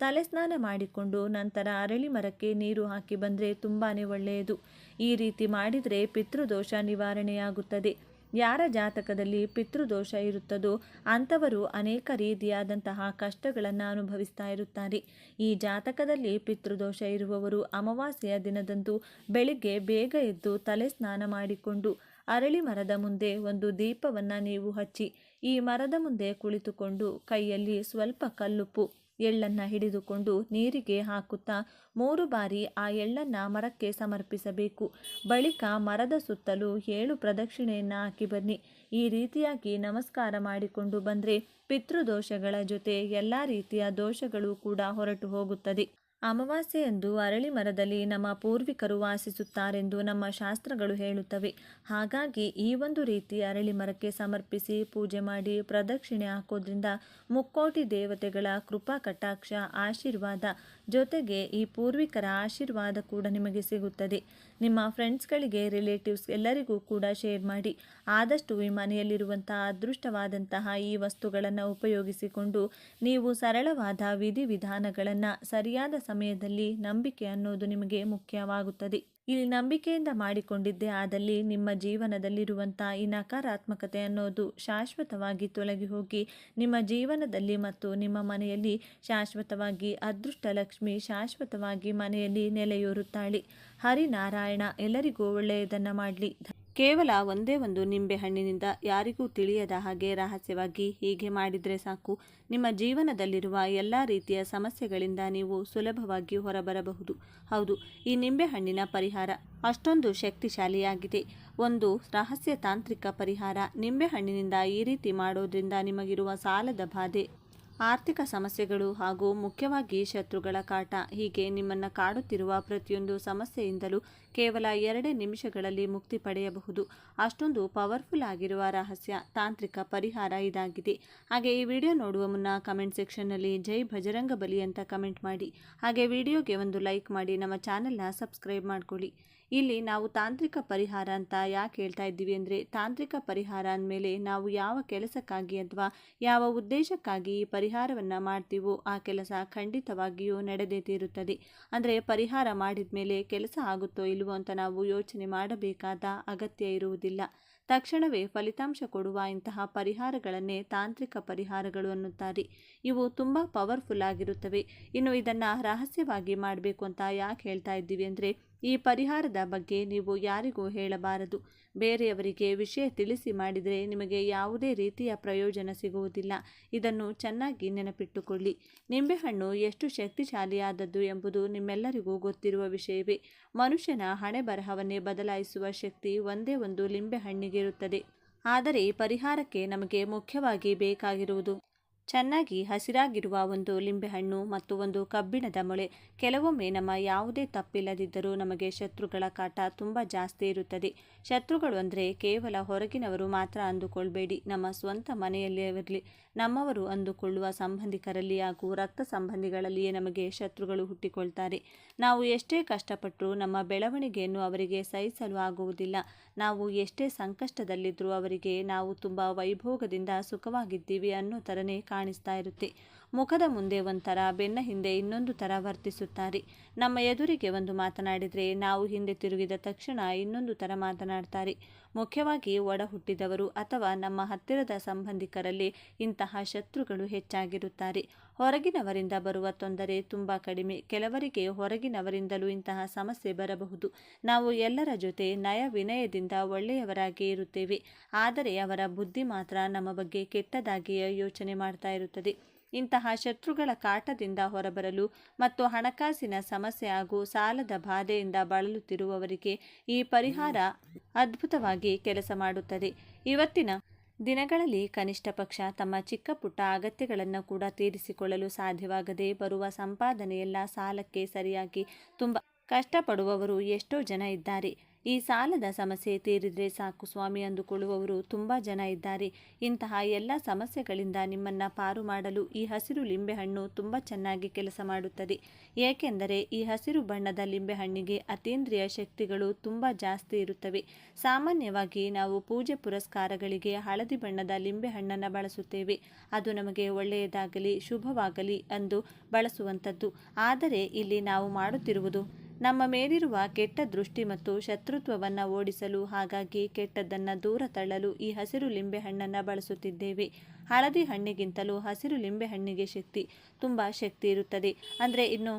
[SPEAKER 1] ತಲೆ ಸ್ನಾನ ಮಾಡಿಕೊಂಡು ನಂತರ ಅರಳಿ ಮರಕ್ಕೆ ನೀರು ಹಾಕಿ ಬಂದರೆ ತುಂಬಾ ಒಳ್ಳೆಯದು. ಈ ರೀತಿ ಮಾಡಿದರೆ ಪಿತೃದೋಷ ನಿವಾರಣೆಯಾಗುತ್ತದೆ. ಯಾರ ಜಾತಕದಲ್ಲಿ ಪಿತೃದೋಷ ಇರುತ್ತದೋ ಅಂಥವರು ಅನೇಕ ರೀತಿಯಾದಂತಹ ಕಷ್ಟಗಳನ್ನು ಅನುಭವಿಸ್ತಾ ಇರುತ್ತಾರೆ. ಈ ಜಾತಕದಲ್ಲಿ ಪಿತೃದೋಷ ಇರುವವರು ಅಮಾವಾಸ್ಯೆಯ ದಿನದಂದು ಬೆಳಿಗ್ಗೆ ಬೇಗ ಎದ್ದು ತಲೆ ಸ್ನಾನ ಮಾಡಿಕೊಂಡು ಅರಳಿ ಮರದ ಮುಂದೆ ಒಂದು ದೀಪವನ್ನು ನೀವು ಹಚ್ಚಿ ಈ ಮರದ ಮುಂದೆ ಕುಳಿತುಕೊಂಡು ಕೈಯಲ್ಲಿ ಸ್ವಲ್ಪ ಕಲ್ಲುಪ್ಪು ಎಳ್ಳನ್ನು ಹಿಡಿದುಕೊಂಡು ನೀರಿಗೆ ಹಾಕುತ್ತಾ 3 ಬಾರಿ ಆ ಎಳ್ಳನ್ನು ಮರಕ್ಕೆ ಸಮರ್ಪಿಸಬೇಕು. ಬಳಿಕ ಮರದ ಸುತ್ತಲೂ 7 ಪ್ರದಕ್ಷಿಣೆಯನ್ನು ಹಾಕಿ ಬನ್ನಿ. ಈ ರೀತಿಯಾಗಿ ನಮಸ್ಕಾರ ಮಾಡಿಕೊಂಡು ಬಂದರೆ ಪಿತೃದೋಷಗಳ ಜೊತೆ ಎಲ್ಲ ರೀತಿಯ ದೋಷಗಳು ಕೂಡ ಹೊರಟು ಹೋಗುತ್ತದೆ. ಅಮಾವಾಸ್ಯೆಯಂದು ಅರಳಿ ಮರದಲ್ಲಿ ನಮ್ಮ ಪೂರ್ವಿಕರು ವಾಸಿಸುತ್ತಾರೆಂದು ನಮ್ಮ ಶಾಸ್ತ್ರಗಳು ಹೇಳುತ್ತವೆ. ಹಾಗಾಗಿ ಈ ಒಂದು ರೀತಿ ಅರಳಿ ಮರಕ್ಕೆ ಸಮರ್ಪಿಸಿ ಪೂಜೆ ಮಾಡಿ ಪ್ರದಕ್ಷಿಣೆ ಹಾಕೋದ್ರಿಂದ ಮುಕ್ಕೋಟಿ ದೇವತೆಗಳ ಕೃಪಾ ಕಟಾಕ್ಷ ಆಶೀರ್ವಾದ ಜೊತೆಗೆ ಈ ಪೂರ್ವಿಕರ ಆಶೀರ್ವಾದ ಕೂಡ ನಿಮಗೆ ಸಿಗುತ್ತದೆ. ನಿಮ್ಮ ಫ್ರೆಂಡ್ಸ್ಗಳಿಗೆ, ರಿಲೇಟಿವ್ಸ್ ಎಲ್ಲರಿಗೂ ಕೂಡ ಶೇರ್ ಮಾಡಿ. ಆದಷ್ಟು ಈ ಮನೆಯಲ್ಲಿರುವಂತಹ ಅದೃಷ್ಟವಾದಂತಹ ಈ ವಸ್ತುಗಳನ್ನು ಉಪಯೋಗಿಸಿಕೊಂಡು ನೀವು ಸರಳವಾದ ವಿಧಿವಿಧಾನಗಳನ್ನು ಸರಿಯಾದ ಸಮಯದಲ್ಲಿ ನಂಬಿಕೆ ಅನ್ನೋದು ನಿಮಗೆ ಮುಖ್ಯವಾಗುತ್ತದೆ. ಇಲ್ಲಿ ನಂಬಿಕೆಯಿಂದ ಮಾಡಿಕೊಂಡಿದ್ದೇ ಆದಲ್ಲಿ ನಿಮ್ಮ ಜೀವನದಲ್ಲಿರುವಂಥ ಈ ನಕಾರಾತ್ಮಕತೆ ಅನ್ನೋದು ಶಾಶ್ವತವಾಗಿ ತೊಲಗಿ ಹೋಗಿ ನಿಮ್ಮ ಜೀವನದಲ್ಲಿ ಮತ್ತು ನಿಮ್ಮ ಮನೆಯಲ್ಲಿ ಶಾಶ್ವತವಾಗಿ ಅದೃಷ್ಟ ಲಕ್ಷ್ಮಿ ಶಾಶ್ವತವಾಗಿ ಮನೆಯಲ್ಲಿ ನೆಲೆಯೂರುತ್ತಾಳೆ. ಹರಿನಾರಾಯಣ ಎಲ್ಲರಿಗೂ ಒಳ್ಳೆಯದನ್ನು ಮಾಡಲಿ. ಕೇವಲ ಒಂದೇ ಒಂದು ನಿಂಬೆ ಹಣ್ಣಿನಿಂದ ಯಾರಿಗೂ ತಿಳಿಯದ ಹಾಗೆ ರಹಸ್ಯವಾಗಿ ಹೀಗೆ ಮಾಡಿದರೆ ಸಾಕು, ನಿಮ್ಮ ಜೀವನದಲ್ಲಿರುವ ಎಲ್ಲ ರೀತಿಯ ಸಮಸ್ಯೆಗಳಿಂದ ನೀವು ಸುಲಭವಾಗಿ ಹೊರಬರಬಹುದು. ಹೌದು, ಈ ನಿಂಬೆ ಹಣ್ಣಿನ ಪರಿಹಾರ ಅಷ್ಟೊಂದು ಶಕ್ತಿಶಾಲಿಯಾಗಿದೆ. ಒಂದು ರಹಸ್ಯ ತಾಂತ್ರಿಕ ಪರಿಹಾರ. ನಿಂಬೆ ಹಣ್ಣಿನಿಂದ ಈ ರೀತಿ ಮಾಡೋದ್ರಿಂದ ನಿಮಗಿರುವ ಸಾಲದ ಬಾಧೆ, ಆರ್ಥಿಕ ಸಮಸ್ಯೆಗಳು ಹಾಗೂ ಮುಖ್ಯವಾಗಿ ಶತ್ರುಗಳ ಕಾಟ, ಹೀಗೆ ನಿಮ್ಮನ್ನು ಕಾಡುತ್ತಿರುವ ಪ್ರತಿಯೊಂದು ಸಮಸ್ಯೆಯಿಂದಲೂ ಕೇವಲ 2 ನಿಮಿಷಗಳಲ್ಲಿ ಮುಕ್ತಿ ಪಡೆಯಬಹುದು. ಅಷ್ಟೊಂದು ಪವರ್ಫುಲ್ ಆಗಿರುವ ರಹಸ್ಯ ತಾಂತ್ರಿಕ ಪರಿಹಾರ ಇದಾಗಿದೆ. ಹಾಗೆ ಈ ವಿಡಿಯೋ ನೋಡುವ ಮುನ್ನ ಕಮೆಂಟ್ ಸೆಕ್ಷನ್ನಲ್ಲಿ ಜೈ ಭಜರಂಗ ಬಲಿ ಅಂತ ಕಮೆಂಟ್ ಮಾಡಿ. ಹಾಗೆ ವಿಡಿಯೋಗೆ ಒಂದು ಲೈಕ್ ಮಾಡಿ ನಮ್ಮ ಚಾನೆಲ್ನ ಸಬ್ಸ್ಕ್ರೈಬ್ ಮಾಡ್ಕೊಳ್ಳಿ. ಇಲ್ಲಿ ನಾವು ತಾಂತ್ರಿಕ ಪರಿಹಾರ ಅಂತ ಯಾಕೆ ಹೇಳ್ತಾ ಇದ್ದೀವಿ ಅಂದರೆ, ತಾಂತ್ರಿಕ ಪರಿಹಾರ ಅಂದಮೇಲೆ ನಾವು ಯಾವ ಕೆಲಸಕ್ಕಾಗಿ ಅಥವಾ ಯಾವ ಉದ್ದೇಶಕ್ಕಾಗಿ ಈ ಪರಿಹಾರವನ್ನು ಮಾಡ್ತೀವೋ ಆ ಕೆಲಸ ಖಂಡಿತವಾಗಿಯೂ ನಡೆದೇ ತೀರುತ್ತದೆ. ಅಂದರೆ ಪರಿಹಾರ ಮಾಡಿದ ಮೇಲೆ ಕೆಲಸ ಆಗುತ್ತೋ ಇಲ್ವೋ ಅಂತ ನಾವು ಯೋಚನೆ ಮಾಡಬೇಕಾದ ಅಗತ್ಯ ಇರುವುದಿಲ್ಲ. ತಕ್ಷಣವೇ ಫಲಿತಾಂಶ ಕೊಡುವ ಇಂತಹ ಪರಿಹಾರಗಳನ್ನೇ ತಾಂತ್ರಿಕ ಪರಿಹಾರಗಳು ಅನ್ನುತ್ತಾರೆ. ಇವು ತುಂಬ ಪವರ್ಫುಲ್ ಆಗಿರುತ್ತವೆ. ಇನ್ನು ಇದನ್ನು ರಹಸ್ಯವಾಗಿ ಮಾಡಬೇಕು ಅಂತ ಯಾಕೆ ಹೇಳ್ತಾ ಇದ್ದೀವಿ ಅಂದರೆ, ಈ ಪರಿಹಾರದ ಬಗ್ಗೆ ನೀವು ಯಾರಿಗೂ ಹೇಳಬಾರದು. ಬೇರೆಯವರಿಗೆ ವಿಷಯ ತಿಳಿಸಿ ಮಾಡಿದರೆ ನಿಮಗೆ ಯಾವುದೇ ರೀತಿಯ ಪ್ರಯೋಜನ ಸಿಗುವುದಿಲ್ಲ. ಇದನ್ನು ಚೆನ್ನಾಗಿ ನೆನಪಿಟ್ಟುಕೊಳ್ಳಿ. ನಿಂಬೆಹಣ್ಣು ಎಷ್ಟು ಶಕ್ತಿಶಾಲಿಯಾದದ್ದು ಎಂಬುದು ನಿಮ್ಮೆಲ್ಲರಿಗೂ ಗೊತ್ತಿರುವ ವಿಷಯವೇ. ಮನುಷ್ಯನ ಹಣೆ ಬರಹವನ್ನೇ ಬದಲಾಯಿಸುವ ಶಕ್ತಿ ಒಂದೇ ಒಂದು ಲಿಂಬೆಹಣ್ಣಿಗೆ ಇರುತ್ತದೆ. ಆದರೆ ಈ ಪರಿಹಾರಕ್ಕೆ ನಮಗೆ ಮುಖ್ಯವಾಗಿ ಬೇಕಾಗಿರುವುದು ಚೆನ್ನಾಗಿ ಹಸಿರಾಗಿರುವ ಒಂದು ಲಿಂಬೆಹಣ್ಣು ಮತ್ತು ಒಂದು ಕಬ್ಬಿಣದ ಮೊಳೆ. ಕೆಲವೊಮ್ಮೆ ನಮ್ಮ ಯಾವುದೇ ತಪ್ಪಿಲ್ಲದಿದ್ದರೂ ನಮಗೆ ಶತ್ರುಗಳ ಕಾಟ ತುಂಬ ಜಾಸ್ತಿ ಇರುತ್ತದೆ. ಶತ್ರುಗಳು ಅಂದರೆ ಕೇವಲ ಹೊರಗಿನವರು ಮಾತ್ರ ಅಂದುಕೊಳ್ಬೇಡಿ. ನಮ್ಮ ಸ್ವಂತ ಮನೆಯಲ್ಲಿರಲಿ, ನಮ್ಮವರು ಅಂದುಕೊಳ್ಳುವ ಸಂಬಂಧಿಕರಲ್ಲಿ ಹಾಗೂ ರಕ್ತ ಸಂಬಂಧಿಗಳಲ್ಲಿಯೇ ನಮಗೆ ಶತ್ರುಗಳು ಹುಟ್ಟಿಕೊಳ್ತಾರೆ. ನಾವು ಎಷ್ಟೇ ಕಷ್ಟಪಟ್ಟರೂ ನಮ್ಮ ಬೆಳವಣಿಗೆಯನ್ನು ಅವರಿಗೆ ಸಹಿಸಲು ಆಗುವುದಿಲ್ಲ. ನಾವು ಎಷ್ಟೇ ಸಂಕಷ್ಟದಲ್ಲಿದ್ದರೂ ಅವರಿಗೆ ನಾವು ತುಂಬ ವೈಭೋಗದಿಂದ ಸುಖವಾಗಿದ್ದೀವಿ ಅನ್ನೋ ಥರನೇ ಕಾಣಿಸ್ತಾ ಇರುತ್ತೆ. ಮುಖದ ಮುಂದೆ ಒಂಥರ, ಬೆನ್ನ ಹಿಂದೆ ಇನ್ನೊಂದು ಥರ ವರ್ತಿಸುತ್ತಾರೆ. ನಮ್ಮ ಎದುರಿಗೆ ಒಂದು ಮಾತನಾಡಿದರೆ ನಾವು ಹಿಂದೆ ತಿರುಗಿದ ತಕ್ಷಣ ಇನ್ನೊಂದು ಥರ ಮಾತನಾಡ್ತಾರೆ. ಮುಖ್ಯವಾಗಿ ಒಡ ಹುಟ್ಟಿದವರು ಅಥವಾ ನಮ್ಮ ಹತ್ತಿರದ ಸಂಬಂಧಿಕರಲ್ಲಿ ಇಂತಹ ಶತ್ರುಗಳು ಹೆಚ್ಚಾಗಿರುತ್ತಾರೆ. ಹೊರಗಿನವರಿಂದ ಬರುವ ತೊಂದರೆ ತುಂಬ ಕಡಿಮೆ. ಕೆಲವರಿಗೆ ಹೊರಗಿನವರಿಂದಲೂ ಇಂತಹ ಸಮಸ್ಯೆ ಬರಬಹುದು. ನಾವು ಎಲ್ಲರ ಜೊತೆ ನಯ ವಿನಯದಿಂದ ಒಳ್ಳೆಯವರಾಗಿ ಇರುತ್ತೇವೆ. ಆದರೆ ಅವರ ಬುದ್ಧಿ ಮಾತ್ರ ನಮ್ಮ ಬಗ್ಗೆ ಕೆಟ್ಟದಾಗಿಯೇ ಯೋಚನೆ ಮಾಡ್ತಾ ಇರುತ್ತದೆ. ಇಂತಹ ಶತ್ರುಗಳ ಕಾಟದಿಂದ ಹೊರಬರಲು ಮತ್ತು ಹಣಕಾಸಿನ ಸಮಸ್ಯೆ ಹಾಗೂ ಸಾಲದ ಬಾಧೆಯಿಂದ ಬಳಲುತ್ತಿರುವವರಿಗೆ ಈ ಪರಿಹಾರ ಅದ್ಭುತವಾಗಿ ಕೆಲಸ ಮಾಡುತ್ತದೆ. ಇವತ್ತಿನ ದಿನಗಳಲ್ಲಿ ಕನಿಷ್ಠ ಪಕ್ಷ ತಮ್ಮ ಚಿಕ್ಕ ಪುಟ್ಟ ಅಗತ್ಯಗಳನ್ನು ಕೂಡ ತೀರಿಸಿಕೊಳ್ಳಲು ಸಾಧ್ಯವಾಗದೆ ಬರುವ ಸಂಪಾದನೆಯೆಲ್ಲ ಸಾಲಕ್ಕೆ ಸರಿಯಾಗಿ ತುಂಬ ಕಷ್ಟಪಡುವವರು ಎಷ್ಟೋ ಜನ ಇದ್ದಾರೆ. ಈ ಸಾಲದ ಸಮಸ್ಯೆ ತೀರಿದರೆ ಸಾಕು ಸ್ವಾಮಿ ಅಂದುಕೊಳ್ಳುವವರು ತುಂಬ ಜನ ಇದ್ದಾರೆ. ಇಂತಹ ಎಲ್ಲ ಸಮಸ್ಯೆಗಳಿಂದ ನಿಮ್ಮನ್ನು ಪಾರು ಮಾಡಲು ಈ ಹಸಿರು ಲಿಂಬೆಹಣ್ಣು ತುಂಬ ಚೆನ್ನಾಗಿ ಕೆಲಸ ಮಾಡುತ್ತದೆ. ಏಕೆಂದರೆ ಈ ಹಸಿರು ಬಣ್ಣದ ಲಿಂಬೆಹಣ್ಣಿಗೆ ಅತೀಂದ್ರಿಯ ಶಕ್ತಿಗಳು ತುಂಬ ಜಾಸ್ತಿ ಇರುತ್ತವೆ. ಸಾಮಾನ್ಯವಾಗಿ ನಾವು ಪೂಜೆ ಪುರಸ್ಕಾರಗಳಿಗೆ ಹಳದಿ ಬಣ್ಣದ ಲಿಂಬೆಹಣ್ಣನ್ನು ಬಳಸುತ್ತೇವೆ. ಅದು ನಮಗೆ ಒಳ್ಳೆಯದಾಗಲಿ ಶುಭವಾಗಲಿ ಎಂದು ಬಳಸುವಂಥದ್ದು. ಆದರೆ ಇಲ್ಲಿ ನಾವು ಮಾಡುತ್ತಿರುವುದು ನಮ್ಮ ಮೇಲಿರುವ ಕೆಟ್ಟ ದೃಷ್ಟಿ ಮತ್ತು ಶತ್ರುತ್ವವನ್ನು ಓಡಿಸಲು, ಹಾಗಾಗಿ ಕೆಟ್ಟದ್ದನ್ನು ದೂರ ತಳ್ಳಲು ಈ ಹಸಿರು ಲಿಂಬೆಹಣ್ಣನ್ನು ಬಳಸುತ್ತಿದ್ದೇವೆ. ಹಳದಿ ಹಣ್ಣಿಗಿಂತಲೂ ಹಸಿರು ಲಿಂಬೆಹಣ್ಣಿಗೆ ತುಂಬ ಶಕ್ತಿ ಇರುತ್ತದೆ. ಅಂದರೆ ಇನ್ನು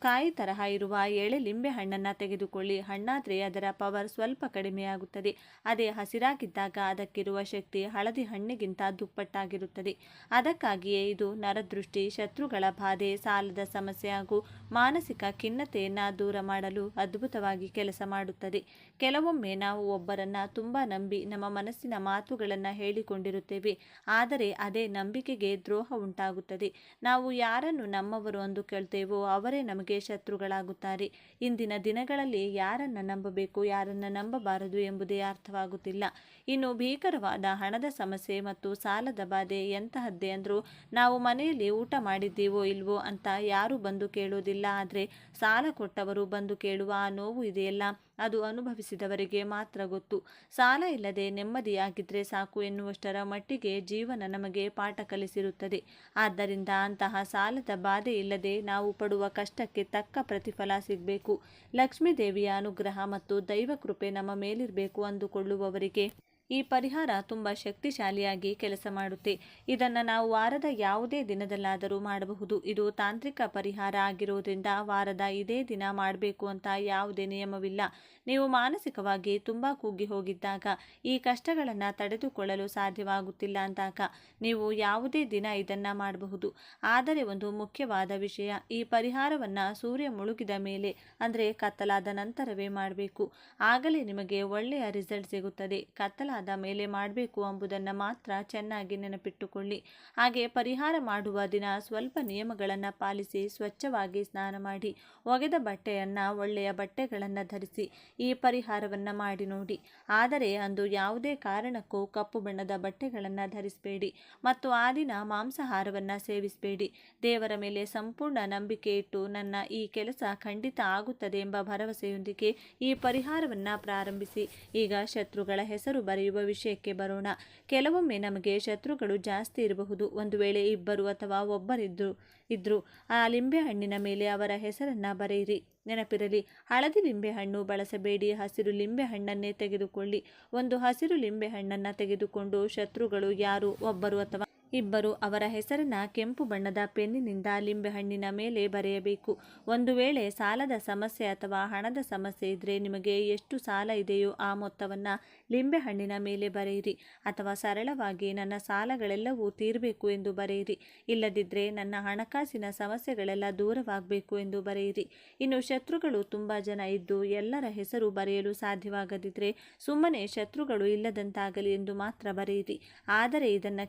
[SPEAKER 1] ಕಾಯಿ ತರಹ ಇರುವ ಎಳೆ ಲಿಂಬೆ ಹಣ್ಣನ್ನು ತೆಗೆದುಕೊಳ್ಳಿ. ಹಣ್ಣಾದರೆ ಅದರ ಪವರ್ ಸ್ವಲ್ಪ ಕಡಿಮೆಯಾಗುತ್ತದೆ. ಅದೇ ಹಸಿರಾಗಿದ್ದಾಗ ಅದಕ್ಕಿರುವ ಶಕ್ತಿ ಹಳದಿ ಹಣ್ಣಿಗಿಂತ ದುಪ್ಪಟ್ಟಾಗಿರುತ್ತದೆ. ಅದಕ್ಕಾಗಿಯೇ ಇದು ನರದೃಷ್ಟಿ, ಶತ್ರುಗಳ ಬಾಧೆ, ಸಾಲದ ಸಮಸ್ಯೆ ಹಾಗೂ ಮಾನಸಿಕ ಖಿನ್ನತೆಯನ್ನು ದೂರ ಮಾಡಲು ಅದ್ಭುತವಾಗಿ ಕೆಲಸ ಮಾಡುತ್ತದೆ. ಕೆಲವೊಮ್ಮೆ ನಾವು ಒಬ್ಬರನ್ನು ತುಂಬ ನಂಬಿ ನಮ್ಮ ಮನಸ್ಸಿನ ಮಾತುಗಳನ್ನು ಹೇಳಿಕೊಂಡಿರುತ್ತೇವೆ. ಆದರೆ ಅದೇ ನಂಬಿಕೆಗೆ ದ್ರೋಹ ಉಂಟಾಗುತ್ತದೆ. ನಾವು ಯಾರನ್ನು ನಮ್ಮವರು ಅಂದುಕೊಳ್ತೇವೋ ಅವರೇ ನಮಗೆ ನಿಮಗೆ ಶತ್ರುಗಳಾಗುತ್ತಾರೆ. ಇಂದಿನ ದಿನಗಳಲ್ಲಿ ಯಾರನ್ನು ನಂಬಬೇಕು, ಯಾರನ್ನು ನಂಬಬಾರದು ಎಂಬುದೇ ಅರ್ಥವಾಗುತ್ತಿಲ್ಲ. ಇನ್ನು ಭೀಕರವಾದ ಹಣದ ಸಮಸ್ಯೆ ಮತ್ತು ಸಾಲದ ಬಾಧೆ ಎಂತಹದ್ದೇ ಅಂದರೂ ನಾವು ಮನೆಯಲ್ಲಿ ಊಟ ಮಾಡಿದ್ದೀವೋ ಇಲ್ವೋ ಅಂತ ಯಾರೂ ಬಂದು ಕೇಳೋದಿಲ್ಲ. ಆದರೆ ಸಾಲ ಕೊಟ್ಟವರು ಬಂದು ಕೇಳುವ ಆ ನೋವು ಇದೆಯಲ್ಲ, ಅದು ಅನುಭವಿಸಿದವರಿಗೆ ಮಾತ್ರ ಗೊತ್ತು. ಸಾಲ ಇಲ್ಲದೆ ನೆಮ್ಮದಿಯಾಗಿದ್ದರೆ ಸಾಕು ಎನ್ನುವಷ್ಟರ ಮಟ್ಟಿಗೆ ಜೀವನ ನಮಗೆ ಪಾಠ ಕಲಿಸಿರುತ್ತದೆ. ಆದ್ದರಿಂದ ಅಂತಹ ಸಾಲದ ಬಾಧೆ ಇಲ್ಲದೆ ನಾವು ಪಡುವ ಕಷ್ಟಕ್ಕೆ ತಕ್ಕ ಪ್ರತಿಫಲ ಸಿಗಬೇಕು, ಲಕ್ಷ್ಮೀ ದೇವಿಯ ಅನುಗ್ರಹ ಮತ್ತು ದೈವ ಕೃಪೆ ನಮ್ಮ ಮೇಲಿರಬೇಕು ಅಂದುಕೊಳ್ಳುವವರಿಗೆ ಈ ಪರಿಹಾರ ತುಂಬ ಶಕ್ತಿಶಾಲಿಯಾಗಿ ಕೆಲಸ ಮಾಡುತ್ತೆ. ಇದನ್ನು ನಾವು ವಾರದ ಯಾವುದೇ ದಿನದಲ್ಲಾದರೂ ಮಾಡಬಹುದು. ಇದು ತಾಂತ್ರಿಕ ಪರಿಹಾರ ಆಗಿರೋದ್ರಿಂದ ವಾರದ ಇದೇ ದಿನ ಮಾಡಬೇಕು ಅಂತ ಯಾವುದೇ ನಿಯಮವಿಲ್ಲ. ನೀವು ಮಾನಸಿಕವಾಗಿ ತುಂಬ ಕುಗ್ಗಿ ಹೋಗಿದ್ದಾಗ, ಈ ಕಷ್ಟಗಳನ್ನು ತಡೆದುಕೊಳ್ಳಲು ಸಾಧ್ಯವಾಗುತ್ತಿಲ್ಲ ಅಂದಾಗ ನೀವು ಯಾವುದೇ ದಿನ ಇದನ್ನು ಮಾಡಬಹುದು. ಆದರೆ ಒಂದು ಮುಖ್ಯವಾದ ವಿಷಯ, ಈ ಪರಿಹಾರವನ್ನು ಸೂರ್ಯ ಮುಳುಗಿದ ಮೇಲೆ ಅಂದರೆ ಕತ್ತಲಾದ ನಂತರವೇ ಮಾಡಬೇಕು. ಆಗಲೇ ನಿಮಗೆ ಒಳ್ಳೆಯ ರಿಸಲ್ಟ್ ಸಿಗುತ್ತದೆ. ಕತ್ತಲಾದ ಮೇಲೆ ಮಾಡಬೇಕು ಎಂಬುದನ್ನು ಮಾತ್ರ ಚೆನ್ನಾಗಿ ನೆನಪಿಟ್ಟುಕೊಳ್ಳಿ. ಹಾಗೆ ಪರಿಹಾರ ಮಾಡುವ ದಿನ ಸ್ವಲ್ಪ ನಿಯಮಗಳನ್ನು ಪಾಲಿಸಿ ಸ್ವಚ್ಛವಾಗಿ ಸ್ನಾನ ಮಾಡಿ ಒಗೆದ ಬಟ್ಟೆಯನ್ನು, ಒಳ್ಳೆಯ ಬಟ್ಟೆಗಳನ್ನು ಧರಿಸಿ ಈ ಪರಿಹಾರವನ್ನು ಮಾಡಿ ನೋಡಿ. ಆದರೆ ಅಂದು ಯಾವುದೇ ಕಾರಣಕ್ಕೂ ಕಪ್ಪು ಬಣ್ಣದ ಬಟ್ಟೆಗಳನ್ನು ಧರಿಸಬೇಡಿ ಮತ್ತು ಆ ದಿನ ಮಾಂಸಾಹಾರವನ್ನು ಸೇವಿಸಬೇಡಿ. ದೇವರ ಮೇಲೆ ಸಂಪೂರ್ಣ ನಂಬಿಕೆ ಇಟ್ಟು ನನ್ನ ಈ ಕೆಲಸ ಖಂಡಿತ ಆಗುತ್ತದೆ ಎಂಬ ಭರವಸೆಯೊಂದಿಗೆ ಈ ಪರಿಹಾರವನ್ನು ಪ್ರಾರಂಭಿಸಿ. ಈಗ ಶತ್ರುಗಳ ಹೆಸರು ಬರೆಯುವ ವಿಷಯಕ್ಕೆ ಬರೋಣ. ಕೆಲವೊಮ್ಮೆ ನಮಗೆ ಶತ್ರುಗಳು ಜಾಸ್ತಿ ಇರಬಹುದು. ಒಂದು ವೇಳೆ ಇಬ್ಬರು ಅಥವಾ ಒಬ್ಬರಿದ್ರು ಆ ಲಿಂಬೆಹಣ್ಣಿನ ಮೇಲೆ ಅವರ ಹೆಸರನ್ನು ಬರೆಯಿರಿ. ನೆನಪಿರಲಿ, ಹಳದಿ ಲಿಂಬೆಹಣ್ಣು ಬಳಸಬೇಡಿ, ಹಸಿರು ಲಿಂಬೆಹಣ್ಣನ್ನೇ ತೆಗೆದುಕೊಳ್ಳಿ. ಒಂದು ಹಸಿರು ಲಿಂಬೆಹಣ್ಣನ್ನು ತೆಗೆದುಕೊಂಡು ಶತ್ರುಗಳು ಯಾರು, ಒಬ್ಬರು ಅಥವಾ ಇಬ್ಬರು, ಅವರ ಹೆಸರನ್ನ ಕೆಂಪು ಬಣ್ಣದ ಪೆನ್ನಿನಿಂದ ಲಿಂಬೆಹಣ್ಣಿನ ಮೇಲೆ ಬರೆಯಬೇಕು. ಒಂದು ವೇಳೆ ಸಾಲದ ಸಮಸ್ಯೆ ಅಥವಾ ಹಣದ ಸಮಸ್ಯೆ ಇದ್ದರೆ ನಿಮಗೆ ಎಷ್ಟು ಸಾಲ ಇದೆಯೋ ಆ ಮೊತ್ತವನ್ನು ಲಿಂಬೆಹಣ್ಣಿನ ಮೇಲೆ ಬರೆಯಿರಿ. ಅಥವಾ ಸರಳವಾಗಿ ನನ್ನ ಸಾಲಗಳೆಲ್ಲವೂ ತೀರಬೇಕು ಎಂದು ಬರೆಯಿರಿ. ಇಲ್ಲದಿದ್ದರೆ ನನ್ನ ಹಣಕಾಸಿನ ಸಮಸ್ಯೆಗಳೆಲ್ಲ ದೂರವಾಗಬೇಕು ಎಂದು ಬರೆಯಿರಿ. ಇನ್ನು ಶತ್ರುಗಳು ತುಂಬ ಜನ ಇದ್ದು ಎಲ್ಲರ ಹೆಸರು ಬರೆಯಲು ಸಾಧ್ಯವಾಗದಿದ್ದರೆ ಸುಮ್ಮನೆ ಶತ್ರುಗಳು ಇಲ್ಲದಂತಾಗಲಿ ಎಂದು ಮಾತ್ರ ಬರೆಯಿರಿ. ಆದರೆ ಇದನ್ನು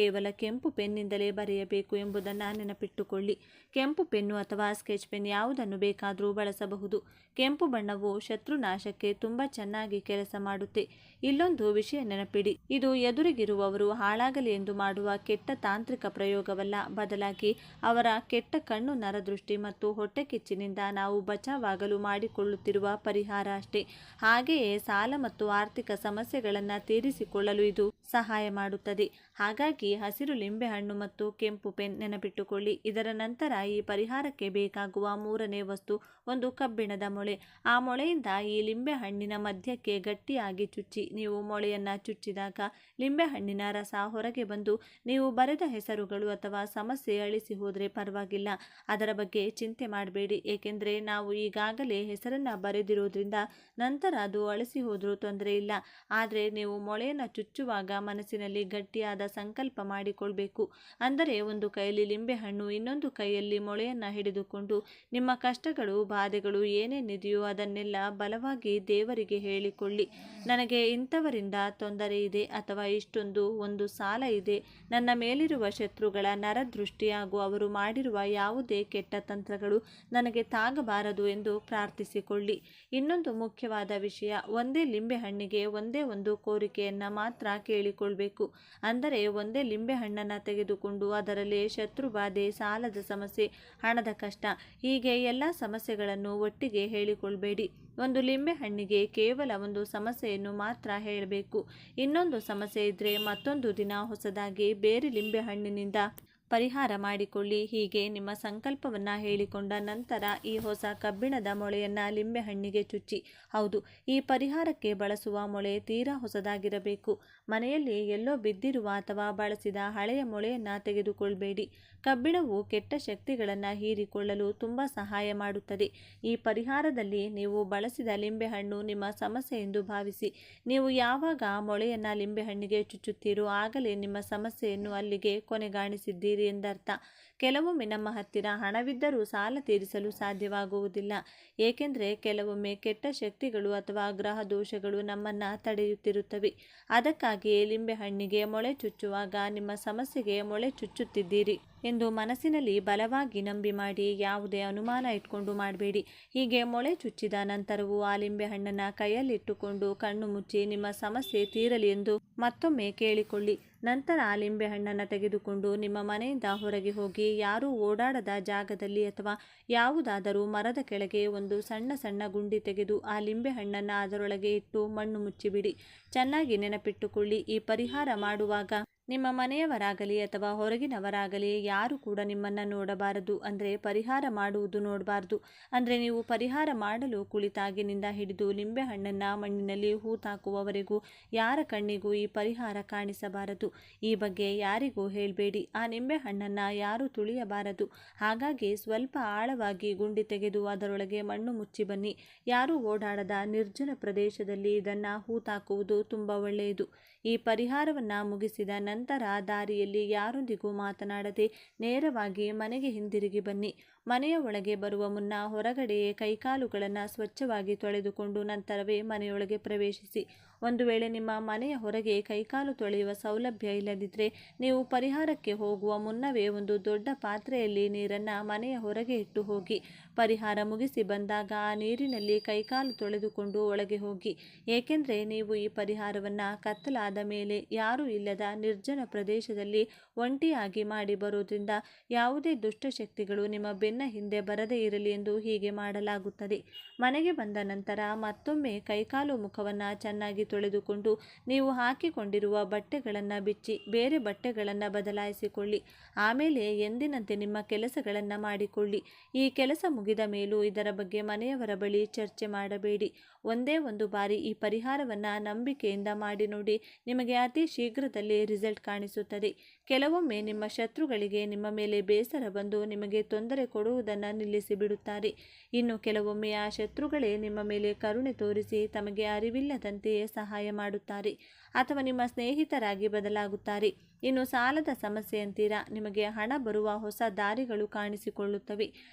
[SPEAKER 1] ಕೇವಲ ಕೆಂಪು ಪೆನ್ನಿಂದಲೇ ಬರೆಯಬೇಕು ಎಂಬುದನ್ನು ನೆನಪಿಟ್ಟುಕೊಳ್ಳಿ. ಕೆಂಪು ಪೆನ್ನು ಅಥವಾ ಸ್ಕೆಚ್ ಪೆನ್ ಯಾವುದನ್ನು ಬೇಕಾದರೂ ಬಳಸಬಹುದು. ಕೆಂಪು ಬಣ್ಣವು ಶತ್ರುನಾಶಕ್ಕೆ ತುಂಬ ಚೆನ್ನಾಗಿ ಕೆಲಸ ಮಾಡುತ್ತೆ. ಇಲ್ಲೊಂದು ವಿಷಯ ನೆನಪಿಡಿ, ಇದು ಎದುರಿಗಿರುವವರು ಹಾಳಾಗಲಿ ಎಂದು ಮಾಡುವ ಕೆಟ್ಟ ತಾಂತ್ರಿಕ ಪ್ರಯೋಗವಲ್ಲ, ಬದಲಾಗಿ ಅವರ ಕೆಟ್ಟ ಕಣ್ಣು ನರದೃಷ್ಟಿ ಮತ್ತು ಹೊಟ್ಟೆ ಕಿಚ್ಚಿನಿಂದ ನಾವು ಬಚಾವಾಗಲು ಮಾಡಿಕೊಳ್ಳುತ್ತಿರುವ ಪರಿಹಾರ ಅಷ್ಟೇ. ಹಾಗೆಯೇ ಸಾಲ ಮತ್ತು ಆರ್ಥಿಕ ಸಮಸ್ಯೆಗಳನ್ನು ತೀರಿಸಿಕೊಳ್ಳಲು ಇದು ಸಹಾಯ ಮಾಡುತ್ತದೆ. ಹಾಗಾಗಿ ಹಸಿರು ಲಿಂಬೆಹಣ್ಣು ಮತ್ತು ಕೆಂಪು ಪೆನ್ ನೆನಪಿಟ್ಟುಕೊಳ್ಳಿ. ಇದರ ನಂತರ ಈ ಪರಿಹಾರಕ್ಕೆ ಬೇಕಾಗುವ ಮೂರನೇ ವಸ್ತು ಒಂದು ಕಬ್ಬಿಣದ ಮೊಳೆ. ಆ ಮೊಳೆಯಿಂದ ಈ ಲಿಂಬೆಹಣ್ಣಿನ ಮಧ್ಯಕ್ಕೆ ಗಟ್ಟಿಯಾಗಿ ಚುಚ್ಚಿ. ನೀವು ಮೊಳೆಯನ್ನು ಚುಚ್ಚಿದಾಗ ಲಿಂಬೆಹಣ್ಣಿನ ರಸ ಹೊರಗೆ ಬಂದು ನೀವು ಬರೆದ ಹೆಸರುಗಳು ಅಥವಾ ಸಮಸ್ಯೆ ಅಳಿಸಿ ಹೋದರೆ ಪರವಾಗಿಲ್ಲ, ಅದರ ಬಗ್ಗೆ ಚಿಂತೆ ಮಾಡಬೇಡಿ. ಏಕೆಂದರೆ ನಾವು ಈಗಾಗಲೇ ಹೆಸರನ್ನು ಬರೆದಿರೋದ್ರಿಂದ ನಂತರ ಅದು ಅಳಿಸಿ ಹೋದರೂ ತೊಂದರೆ ಇಲ್ಲ. ಆದರೆ ನೀವು ಮೊಳೆಯನ್ನು ಚುಚ್ಚುವಾಗ ಮನಸ್ಸಿನಲ್ಲಿ ಗಟ್ಟಿಯಾದ ಸಂಕಲ್ಪ ಮಾಡಿಕೊಳ್ಬೇಕು. ಅಂದರೆ ಒಂದು ಕೈಯಲ್ಲಿ ಲಿಂಬೆಹಣ್ಣು, ಇನ್ನೊಂದು ಕೈಯಲ್ಲಿ ಮೊಳೆಯನ್ನು ಹಿಡಿದುಕೊಂಡು ನಿಮ್ಮ ಕಷ್ಟಗಳು, ಬಾಧೆಗಳು ಏನೇನಿದೆಯೋ ಅದನ್ನೆಲ್ಲ ಬಲವಾಗಿ ದೇವರಿಗೆ ಹೇಳಿಕೊಳ್ಳಿ. ನನಗೆ ಇಂಥವರಿಂದ ತೊಂದರೆ ಇದೆ ಅಥವಾ ಒಂದು ಸಾಲ ಇದೆ, ನನ್ನ ಮೇಲಿರುವ ಶತ್ರುಗಳ ನರದೃಷ್ಟಿ ಹಾಗೂ ಅವರು ಮಾಡಿರುವ ಯಾವುದೇ ಕೆಟ್ಟ ತಂತ್ರಗಳು ನನಗೆ ತಾಗಬಾರದು ಎಂದು ಪ್ರಾರ್ಥಿಸಿಕೊಳ್ಳಿ. ಇನ್ನೊಂದು ಮುಖ್ಯವಾದ ವಿಷಯ, ಒಂದೇ ಲಿಂಬೆಹಣ್ಣಿಗೆ ಒಂದೇ ಒಂದು ಕೋರಿಕೆಯನ್ನು ಮಾತ್ರ ಕೇಳಿಕೊಳ್ಬೇಕು. ಅಂದರೆ ಒಂದೇ ಲಿಂಬೆಹಣ್ಣನ್ನು ತೆಗೆದುಕೊಂಡು ಅದರಲ್ಲಿ ಶತ್ರುಬಾಧೆ, ಸಾಲದ ಸಮಸ್ಯೆ, ಹಣದ ಕಷ್ಟ ಹೀಗೆ ಎಲ್ಲ ಸಮಸ್ಯೆಗಳನ್ನು ಒಟ್ಟಿಗೆ ಹೇಳಿಕೊಳ್ಬೇಡಿ. ಒಂದು ಲಿಂಬೆಹಣ್ಣಿಗೆ ಕೇವಲ ಒಂದು ಸಮಸ್ಯೆಯನ್ನು ಮಾತ್ರ ಹೇಳಬೇಕು. ಇನ್ನೊಂದು ಸಮಸ್ಯೆ ಇದ್ದರೆ ಮತ್ತೊಂದು ದಿನ ಹೊಸದಾಗಿ ಬೇರೆ ಲಿಂಬೆಹಣ್ಣಿನಿಂದ ಪರಿಹಾರ ಮಾಡಿಕೊಳ್ಳಿ. ಹೀಗೆ ನಿಮ್ಮ ಸಂಕಲ್ಪವನ್ನು ಹೇಳಿಕೊಂಡ ನಂತರ ಈ ಹೊಸ ಕಬ್ಬಿಣದ ಮೊಳೆಯನ್ನು ಲಿಂಬೆಹಣ್ಣಿಗೆ ಚುಚ್ಚಿ. ಹೌದು, ಈ ಪರಿಹಾರಕ್ಕೆ ಬಳಸುವ ಮೊಳೆ ತೀರಾ ಹೊಸದಾಗಿರಬೇಕು. ಮನೆಯಲ್ಲಿ ಎಲ್ಲೋ ಬಿದ್ದಿರುವ ಅಥವಾ ಬಳಸಿದ ಹಳೆಯ ಮೊಳೆಯನ್ನು ತೆಗೆದುಕೊಳ್ಬೇಡಿ. ಕಬ್ಬಿಣವು ಕೆಟ್ಟ ಶಕ್ತಿಗಳನ್ನು ಹೀರಿಕೊಳ್ಳಲು ತುಂಬ ಸಹಾಯ ಮಾಡುತ್ತದೆ. ಈ ಪರಿಹಾರದಲ್ಲಿ ನೀವು ಬಳಸಿದ ಲಿಂಬೆಹಣ್ಣು ನಿಮ್ಮ ಸಮಸ್ಯೆ ಎಂದು ಭಾವಿಸಿ. ನೀವು ಯಾವಾಗ ಮೊಳೆಯನ್ನು ಲಿಂಬೆಹಣ್ಣಿಗೆ ಚುಚ್ಚುತ್ತೀರೋ ಆಗಲೇ ನಿಮ್ಮ ಸಮಸ್ಯೆಯನ್ನು ಅಲ್ಲಿಗೆ ಕೊನೆಗಾಣಿಸಿದ್ದೀರಿ ಎಂದರ್ಥ. ಕೆಲವೊಮ್ಮೆ ನಮ್ಮ ಹತ್ತಿರ ಹಣವಿದ್ದರೂ ಸಾಲ ತೀರಿಸಲು ಸಾಧ್ಯವಾಗುವುದಿಲ್ಲ. ಏಕೆಂದರೆ ಕೆಲವೊಮ್ಮೆ ಕೆಟ್ಟ ಶಕ್ತಿಗಳು ಅಥವಾ ಗ್ರಹ ದೋಷಗಳು ನಮ್ಮನ್ನು ತಡೆಯುತ್ತಿರುತ್ತವೆ. ಅದಕ್ಕಾಗಿಯೇ ಲಿಂಬೆಹಣ್ಣಿಗೆ ಮೊಳೆ ಚುಚ್ಚುವಾಗ ನಿಮ್ಮ ಸಮಸ್ಯೆಗೆ ಮೊಳೆ ಚುಚ್ಚುತ್ತಿದ್ದೀರಿ. ಎಂದು ಮನಸ್ಸಿನಲ್ಲಿ ಬಲವಾಗಿ ನಂಬಿ ಮಾಡಿ. ಯಾವುದೇ ಅನುಮಾನ ಇಟ್ಕೊಂಡು ಮಾಡಬೇಡಿ. ಹೀಗೆ ಮೊಳೆ ಚುಚ್ಚಿದ ನಂತರವೂ ಆ ಲಿಂಬೆಹಣ್ಣನ್ನು ಕೈಯಲ್ಲಿಟ್ಟುಕೊಂಡು ಕಣ್ಣು ಮುಚ್ಚಿ ನಿಮ್ಮ ಸಮಸ್ಯೆ ತೀರಲಿ ಎಂದು ಮತ್ತೊಮ್ಮೆ ಕೇಳಿಕೊಳ್ಳಿ. ನಂತರ ಆ ಲಿಂಬೆಹಣ್ಣನ್ನು ತೆಗೆದುಕೊಂಡು ನಿಮ್ಮ ಮನೆಯಿಂದ ಹೊರಗೆ ಹೋಗಿ ಯಾರೂ ಓಡಾಡದ ಜಾಗದಲ್ಲಿ ಅಥವಾ ಯಾವುದಾದರೂ ಮರದ ಕೆಳಗೆ ಒಂದು ಸಣ್ಣ ಸಣ್ಣ ಗುಂಡಿ ತೆಗೆದು ಆ ಲಿಂಬೆಹಣ್ಣನ್ನು ಅದರೊಳಗೆ ಇಟ್ಟು ಮಣ್ಣು ಮುಚ್ಚಿಬಿಡಿ. ಚೆನ್ನಾಗಿ ನೆನಪಿಟ್ಟುಕೊಳ್ಳಿ, ಈ ಪರಿಹಾರ ಮಾಡುವಾಗ ನಿಮ್ಮ ಮನೆಯವರಾಗಲಿ ಅಥವಾ ಹೊರಗಿನವರಾಗಲಿ ಯಾರು ಕೂಡ ನಿಮ್ಮನ್ನು ನೋಡಬಾರದು. ಅಂದರೆ ಪರಿಹಾರ ಮಾಡುವುದು ನೋಡಬಾರ್ದು. ಅಂದರೆ ನೀವು ಪರಿಹಾರ ಮಾಡಲು ಕುಳಿತಾಗಿನಿಂದ ಹಿಡಿದು ಲಿಂಬೆಹಣ್ಣನ್ನು ಮಣ್ಣಿನಲ್ಲಿ ಹೂತಾಕುವವರೆಗೂ ಯಾರ ಕಣ್ಣಿಗೂ ಈ ಪರಿಹಾರ ಕಾಣಿಸಬಾರದು. ಈ ಬಗ್ಗೆ ಯಾರಿಗೂ ಹೇಳಬೇಡಿ. ಆ ನಿಂಬೆಹಣ್ಣನ್ನು ಯಾರೂ ತುಳಿಯಬಾರದು. ಹಾಗಾಗಿ ಸ್ವಲ್ಪ ಆಳವಾಗಿ ಗುಂಡಿ ತೆಗೆದು ಅದರೊಳಗೆ ಮಣ್ಣು ಮುಚ್ಚಿ ಬನ್ನಿ. ಯಾರೂ ಓಡಾಡದ ನಿರ್ಜನ ಪ್ರದೇಶದಲ್ಲಿ ಇದನ್ನು ಹೂತಾಕುವುದು ತುಂಬ ಒಳ್ಳೆಯದು. ಈ ಪರಿಹಾರವನ್ನು ಮುಗಿಸಿದ ನಂತರ ದಾರಿಯಲ್ಲಿ ಯಾರೊಂದಿಗೂ ಮಾತನಾಡದೆ ನೇರವಾಗಿ ಮನೆಗೆ ಹಿಂದಿರುಗಿ ಬನ್ನಿ. ಮನೆಯ ಒಳಗೆ ಬರುವ ಮುನ್ನ ಹೊರಗಡೆಯೇ ಕೈಕಾಲುಗಳನ್ನು ಸ್ವಚ್ಛವಾಗಿ ತೊಳೆದುಕೊಂಡು ನಂತರವೇ ಮನೆಯೊಳಗೆ ಪ್ರವೇಶಿಸಿ. ಒಂದು ವೇಳೆ ನಿಮ್ಮ ಮನೆಯ ಹೊರಗೆ ಕೈಕಾಲು ತೊಳೆಯುವ ಸೌಲಭ್ಯ ಇಲ್ಲದಿದ್ದರೆ ನೀವು ಪರಿಹಾರಕ್ಕೆ ಹೋಗುವ ಮುನ್ನವೇ ಒಂದು ದೊಡ್ಡ ಪಾತ್ರೆಯಲ್ಲಿ ನೀರನ್ನು ಮನೆಯ ಹೊರಗೆ ಇಟ್ಟು ಹೋಗಿ. ಪರಿಹಾರ ಮುಗಿಸಿ ಬಂದಾಗ ಆ ನೀರಿನಲ್ಲಿ ಕೈಕಾಲು ತೊಳೆದುಕೊಂಡು ಒಳಗೆ ಹೋಗಿ. ಏಕೆಂದರೆ ನೀವು ಈ ಪರಿಹಾರವನ್ನು ಕತ್ತಲಾದ ಮೇಲೆ ಯಾರೂ ಇಲ್ಲದ ನಿರ್ಜನ ಪ್ರದೇಶದಲ್ಲಿ ಒಂಟಿಯಾಗಿ ಮಾಡಿ ಬರೋದ್ರಿಂದ ಯಾವುದೇ ದುಷ್ಟಶಕ್ತಿಗಳು ನಿಮ್ಮ ಬೆನ್ನ ಹಿಂದೆ ಬರದೇ ಇರಲಿ ಎಂದು ಹೀಗೆ ಮಾಡಲಾಗುತ್ತದೆ. ಮನೆಗೆ ಬಂದ ನಂತರ ಮತ್ತೊಮ್ಮೆ ಕೈಕಾಲು ಮುಖವನ್ನು ಚೆನ್ನಾಗಿ ತೊಳೆದುಕೊಂಡು ನೀವು ಹಾಕಿಕೊಂಡಿರುವ ಬಟ್ಟೆಗಳನ್ನು ಬಿಚ್ಚಿ ಬೇರೆ ಬಟ್ಟೆಗಳನ್ನು ಬದಲಾಯಿಸಿಕೊಳ್ಳಿ. ಆಮೇಲೆ ಎಂದಿನಂತೆ ನಿಮ್ಮ ಕೆಲಸಗಳನ್ನು ಮಾಡಿಕೊಳ್ಳಿ. ಈ ಕೆಲಸ ಮುಗಿದ ಮೇಲೂ ಇದರ ಬಗ್ಗೆ ಮನೆಯವರ ಬಳಿ ಚರ್ಚೆ ಮಾಡಬೇಡಿ. ಒಂದೇ ಒಂದು ಬಾರಿ ಈ ಪರಿಹಾರವನ್ನು ನಂಬಿಕೆಯಿಂದ ಮಾಡಿ ನೋಡಿ. ನಿಮಗೆ ಅತಿ ಶೀಘ್ರದಲ್ಲಿ ರಿಸಲ್ಟ್ ಕಾಣಿಸುತ್ತದೆ. ಕೆಲವೊಮ್ಮೆ ನಿಮ್ಮ ಶತ್ರುಗಳಿಗೆ ನಿಮ್ಮ ಮೇಲೆ ಬೇಸರ ಬಂದು ನಿಮಗೆ ತೊಂದರೆ ಕೊಡುವುದನ್ನು ನಿಲ್ಲಿಸಿ ಬಿಡುತ್ತಾರೆ. ಇನ್ನು ಕೆಲವೊಮ್ಮೆ ಆ ಶತ್ರುಗಳೇ ನಿಮ್ಮ ಮೇಲೆ ಕರುಣೆ ತೋರಿಸಿ ತಮಗೆ ಅರಿವಿಲ್ಲದಂತೆಯೇ ಸಹಾಯ ಮಾಡುತ್ತಾರೆ ಅಥವಾ ನಿಮ್ಮ ಸ್ನೇಹಿತರಾಗಿ ಬದಲಾಗುತ್ತಾರೆ. ಇನ್ನು ಸಾಲದ ಸಮಸ್ಯೆ ಅಂತೀರಾ, ನಿಮಗೆ ಹಣ ಬರುವ ಹೊಸ ದಾರಿಗಳು ಕಾಣಿಸಿಕೊಳ್ಳುತ್ತವೆ.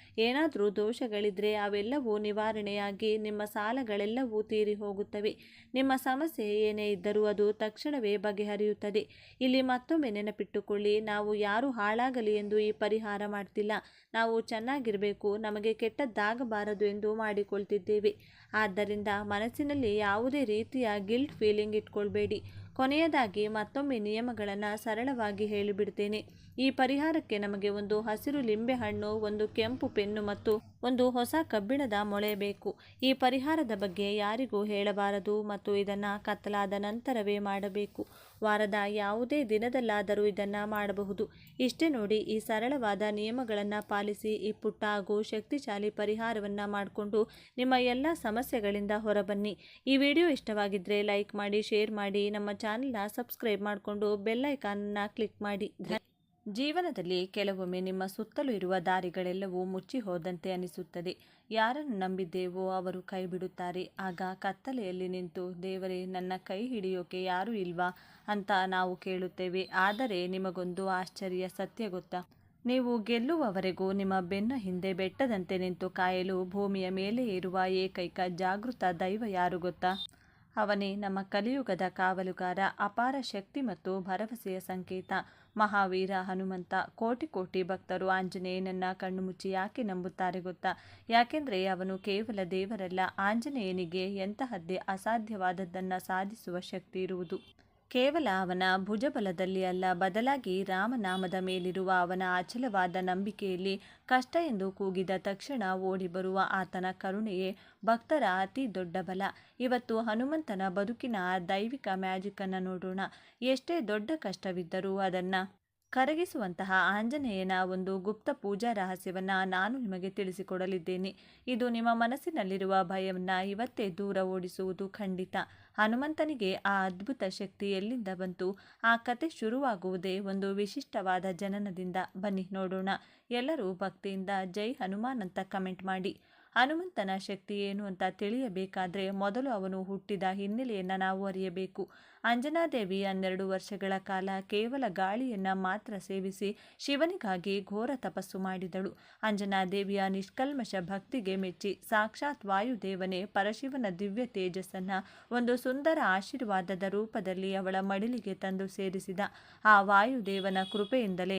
[SPEAKER 1] ಏನಾದರೂ ದೋಷಗಳಿದ್ದರೆ ಅವೆಲ್ಲವೂ ನಿವಾರಣೆಯಾಗಿ ನಿಮ್ಮ ಸಾಲಗಳೆಲ್ಲವೂ ತೀರಿ ಹೋಗುತ್ತವೆ. ನಿಮ್ಮ ಸಮಸ್ಯೆ ಏನೇ ಇದ್ದರೂ ಅದು ತಕ್ಷಣವೇ ಬಗೆಹರಿಯುತ್ತದೆ. ಇಲ್ಲಿ ಮತ್ತೊಮ್ಮೆ ನೆನಪಿಟ್ಟುಕೊಳ್ಳಿ, ನಾವು ಯಾರು ಹಾಳಾಗಲಿ ಎಂದು ಈ ಪರಿಹಾರ ಮಾಡ್ತಿಲ್ಲ. ನಾವು ಚೆನ್ನಾಗಿರಬೇಕು, ನಮಗೆ ಕೆಟ್ಟದ್ದಾಗಬಾರದು ಎಂದು ಮಾಡಿಕೊಳ್ತಿದ್ದೇವೆ. ಆದ್ದರಿಂದ ಮನಸ್ಸಿನಲ್ಲಿ ಯಾವುದೇ ರೀತಿಯ ಗಿಲ್ಟ್ ಫೀಲಿಂಗ್ ಇಟ್ಕೊಳ್ಬೇಡಿ. ಕೊನೆಯದಾಗಿ ಮತ್ತೊಮ್ಮೆ ನಿಯಮಗಳನ್ನು ಸರಳವಾಗಿ ಹೇಳಿಬಿಡ್ತೇನೆ. ಈ ಪರಿಹಾರಕ್ಕೆ ನಮಗೆ ಒಂದು ಹಸಿರು ಲಿಂಬೆಹಣ್ಣು, ಒಂದು ಕೆಂಪು ಪೆನ್ನು ಮತ್ತು ಒಂದು ಹೊಸ ಕಬ್ಬಿಣದ ಮೊಳೆ ಬೇಕು. ಈ ಪರಿಹಾರದ ಬಗ್ಗೆ ಯಾರಿಗೂ ಹೇಳಬಾರದು ಮತ್ತು ಇದನ್ನು ಕತ್ತಲಾದ ನಂತರವೇ ಮಾಡಬೇಕು. ವಾರದ ಯಾವುದೇ ದಿನದಲ್ಲಾದರೂ ಇದನ್ನು ಮಾಡಬಹುದು. ಇಷ್ಟೇ ನೋಡಿ, ಈ ಸರಳವಾದ ನಿಯಮಗಳನ್ನು ಪಾಲಿಸಿ ಈ ಪುಟ್ಟ ಹಾಗೂ ಶಕ್ತಿಶಾಲಿ ಪರಿಹಾರವನ್ನು ಮಾಡಿಕೊಂಡು ನಿಮ್ಮ ಎಲ್ಲ ಸಮಸ್ಯೆಗಳಿಂದ ಹೊರಬನ್ನಿ. ಈ ವಿಡಿಯೋ ಇಷ್ಟವಾಗಿದ್ದರೆ ಲೈಕ್ ಮಾಡಿ, ಶೇರ್ ಮಾಡಿ, ನಮ್ಮ ಚಾನೆಲ್ನ ಸಬ್ಸ್ಕ್ರೈಬ್ ಮಾಡಿಕೊಂಡು ಬೆಲ್ ಐಕಾನನ್ನು ಕ್ಲಿಕ್ ಮಾಡಿ. ಜೀವನದಲ್ಲಿ ಕೆಲವೊಮ್ಮೆ ನಿಮ್ಮ ಸುತ್ತಲೂ ಇರುವ ದಾರಿಗಳೆಲ್ಲವೂ ಮುಚ್ಚಿ ಹೋದಂತೆ ಅನಿಸುತ್ತದೆ. ಯಾರನ್ನು ನಂಬಿದ್ದೇವೋ ಅವರು ಕೈ ಬಿಡುತ್ತಾರೆ. ಆಗ ಕತ್ತಲೆಯಲ್ಲಿ ನಿಂತು ದೇವರೇ, ನನ್ನ ಕೈ ಹಿಡಿಯೋಕೆ ಯಾರೂ ಇಲ್ವಾ ಅಂತ ನಾವು ಕೇಳುತ್ತೇವೆ. ಆದರೆ ನಿಮಗೊಂದು ಆಶ್ಚರ್ಯ ಸತ್ಯ ಗೊತ್ತಾ? ನೀವು ಗೆಲ್ಲುವವರೆಗೂ ನಿಮ್ಮ ಬೆನ್ನ ಹಿಂದೆ ಬೆಟ್ಟದಂತೆ ನಿಂತು ಕಾಯಲು ಭೂಮಿಯ ಮೇಲೆ ಇರುವ ಏಕೈಕ ಜಾಗೃತ ದೈವ ಯಾರು ಗೊತ್ತಾ? ಅವನೇ ನಮ್ಮ ಕಲಿಯುಗದ ಕಾವಲುಗಾರ, ಅಪಾರ ಶಕ್ತಿ ಮತ್ತು ಭರವಸೆಯ ಸಂಕೇತ, ಮಹಾವೀರ ಹನುಮಂತ. ಕೋಟಿ ಕೋಟಿ ಭಕ್ತರು ಆಂಜನೇಯನನ್ನ ಕಣ್ಣು ಮುಚ್ಚಿ ಯಾಕೆ ನಂಬುತ್ತಾರೆ ಗೊತ್ತಾ? ಯಾಕೆಂದರೆ ಅವನು ಕೇವಲ ದೇವರಲ್ಲ. ಆಂಜನೇಯನಿಗೆ ಎಂತಹದ್ದೇ ಅಸಾಧ್ಯವಾದದ್ದನ್ನು ಸಾಧಿಸುವ ಶಕ್ತಿ ಇರುವುದು ಕೇವಲ ಅವನ ಭುಜಬಲದಲ್ಲಿ ಅಲ್ಲ, ಬದಲಾಗಿ ರಾಮನಾಮದ ಮೇಲಿರುವ ಅವನ ಅಚಲವಾದ ನಂಬಿಕೆಯಲ್ಲಿ. ಕಷ್ಟ ಎಂದು ಕೂಗಿದ ತಕ್ಷಣ ಓಡಿ ಬರುವ ಆತನ ಕರುಣೆಯೇ ಭಕ್ತರ ಅತಿ ದೊಡ್ಡ ಬಲ. ಇವತ್ತು ಹನುಮಂತನ ಬದುಕಿನ ದೈವಿಕ ಮ್ಯಾಜಿಕ್ಕನ್ನು ನೋಡೋಣ. ಎಷ್ಟೇ ದೊಡ್ಡ ಕಷ್ಟವಿದ್ದರೂ ಅದನ್ನು ಕರಗಿಸುವಂತಹ ಆಂಜನೇಯನ ಒಂದು ಗುಪ್ತ ಪೂಜಾ ರಹಸ್ಯವನ್ನು ನಾನು ನಿಮಗೆ ತಿಳಿಸಿಕೊಡಲಿದ್ದೇನೆ. ಇದು ನಿಮ್ಮ ಮನಸ್ಸಿನಲ್ಲಿರುವ ಭಯವನ್ನು ಇವತ್ತೇ ದೂರ ಓಡಿಸುವುದು ಖಂಡಿತ. ಹನುಮಂತನಿಗೆ ಆ ಅದ್ಭುತ ಶಕ್ತಿ ಎಲ್ಲಿಂದ ಬಂತು? ಆ ಕತೆ ಶುರುವಾಗುವುದೇ ಒಂದು ವಿಶಿಷ್ಟವಾದ ಜನನದಿಂದ. ಬನ್ನಿ ನೋಡೋಣ. ಎಲ್ಲರೂ ಭಕ್ತಿಯಿಂದ ಜೈ ಹನುಮಾನ್ ಅಂತ ಕಮೆಂಟ್ ಮಾಡಿ. ಹನುಮಂತನ ಶಕ್ತಿ ಏನು ಅಂತ ತಿಳಿಯಬೇಕಾದ್ರೆ ಮೊದಲು ಅವನು ಹುಟ್ಟಿದ ಹಿನ್ನೆಲೆಯನ್ನು ನಾವು ಅರಿಯಬೇಕು. ಅಂಜನಾದೇವಿ 12 ವರ್ಷಗಳ ಕಾಲ ಕೇವಲ ಗಾಳಿಯನ್ನು ಮಾತ್ರ ಸೇವಿಸಿ ಶಿವನಿಗಾಗಿ ಘೋರ ತಪಸ್ಸು ಮಾಡಿದಳು. ಅಂಜನಾದೇವಿಯ ನಿಷ್ಕಲ್ಮಶ ಭಕ್ತಿಗೆ ಮೆಚ್ಚಿ ಸಾಕ್ಷಾತ್ ವಾಯುದೇವನೇ ಪರಶಿವನ ದಿವ್ಯ ತೇಜಸ್ಸನ್ನು ಒಂದು ಸುಂದರ ಆಶೀರ್ವಾದದ ರೂಪದಲ್ಲಿ ಅವಳ ಮಡಿಲಿಗೆ ತಂದು ಸೇರಿಸಿದ. ಆ ವಾಯುದೇವನ ಕೃಪೆಯಿಂದಲೇ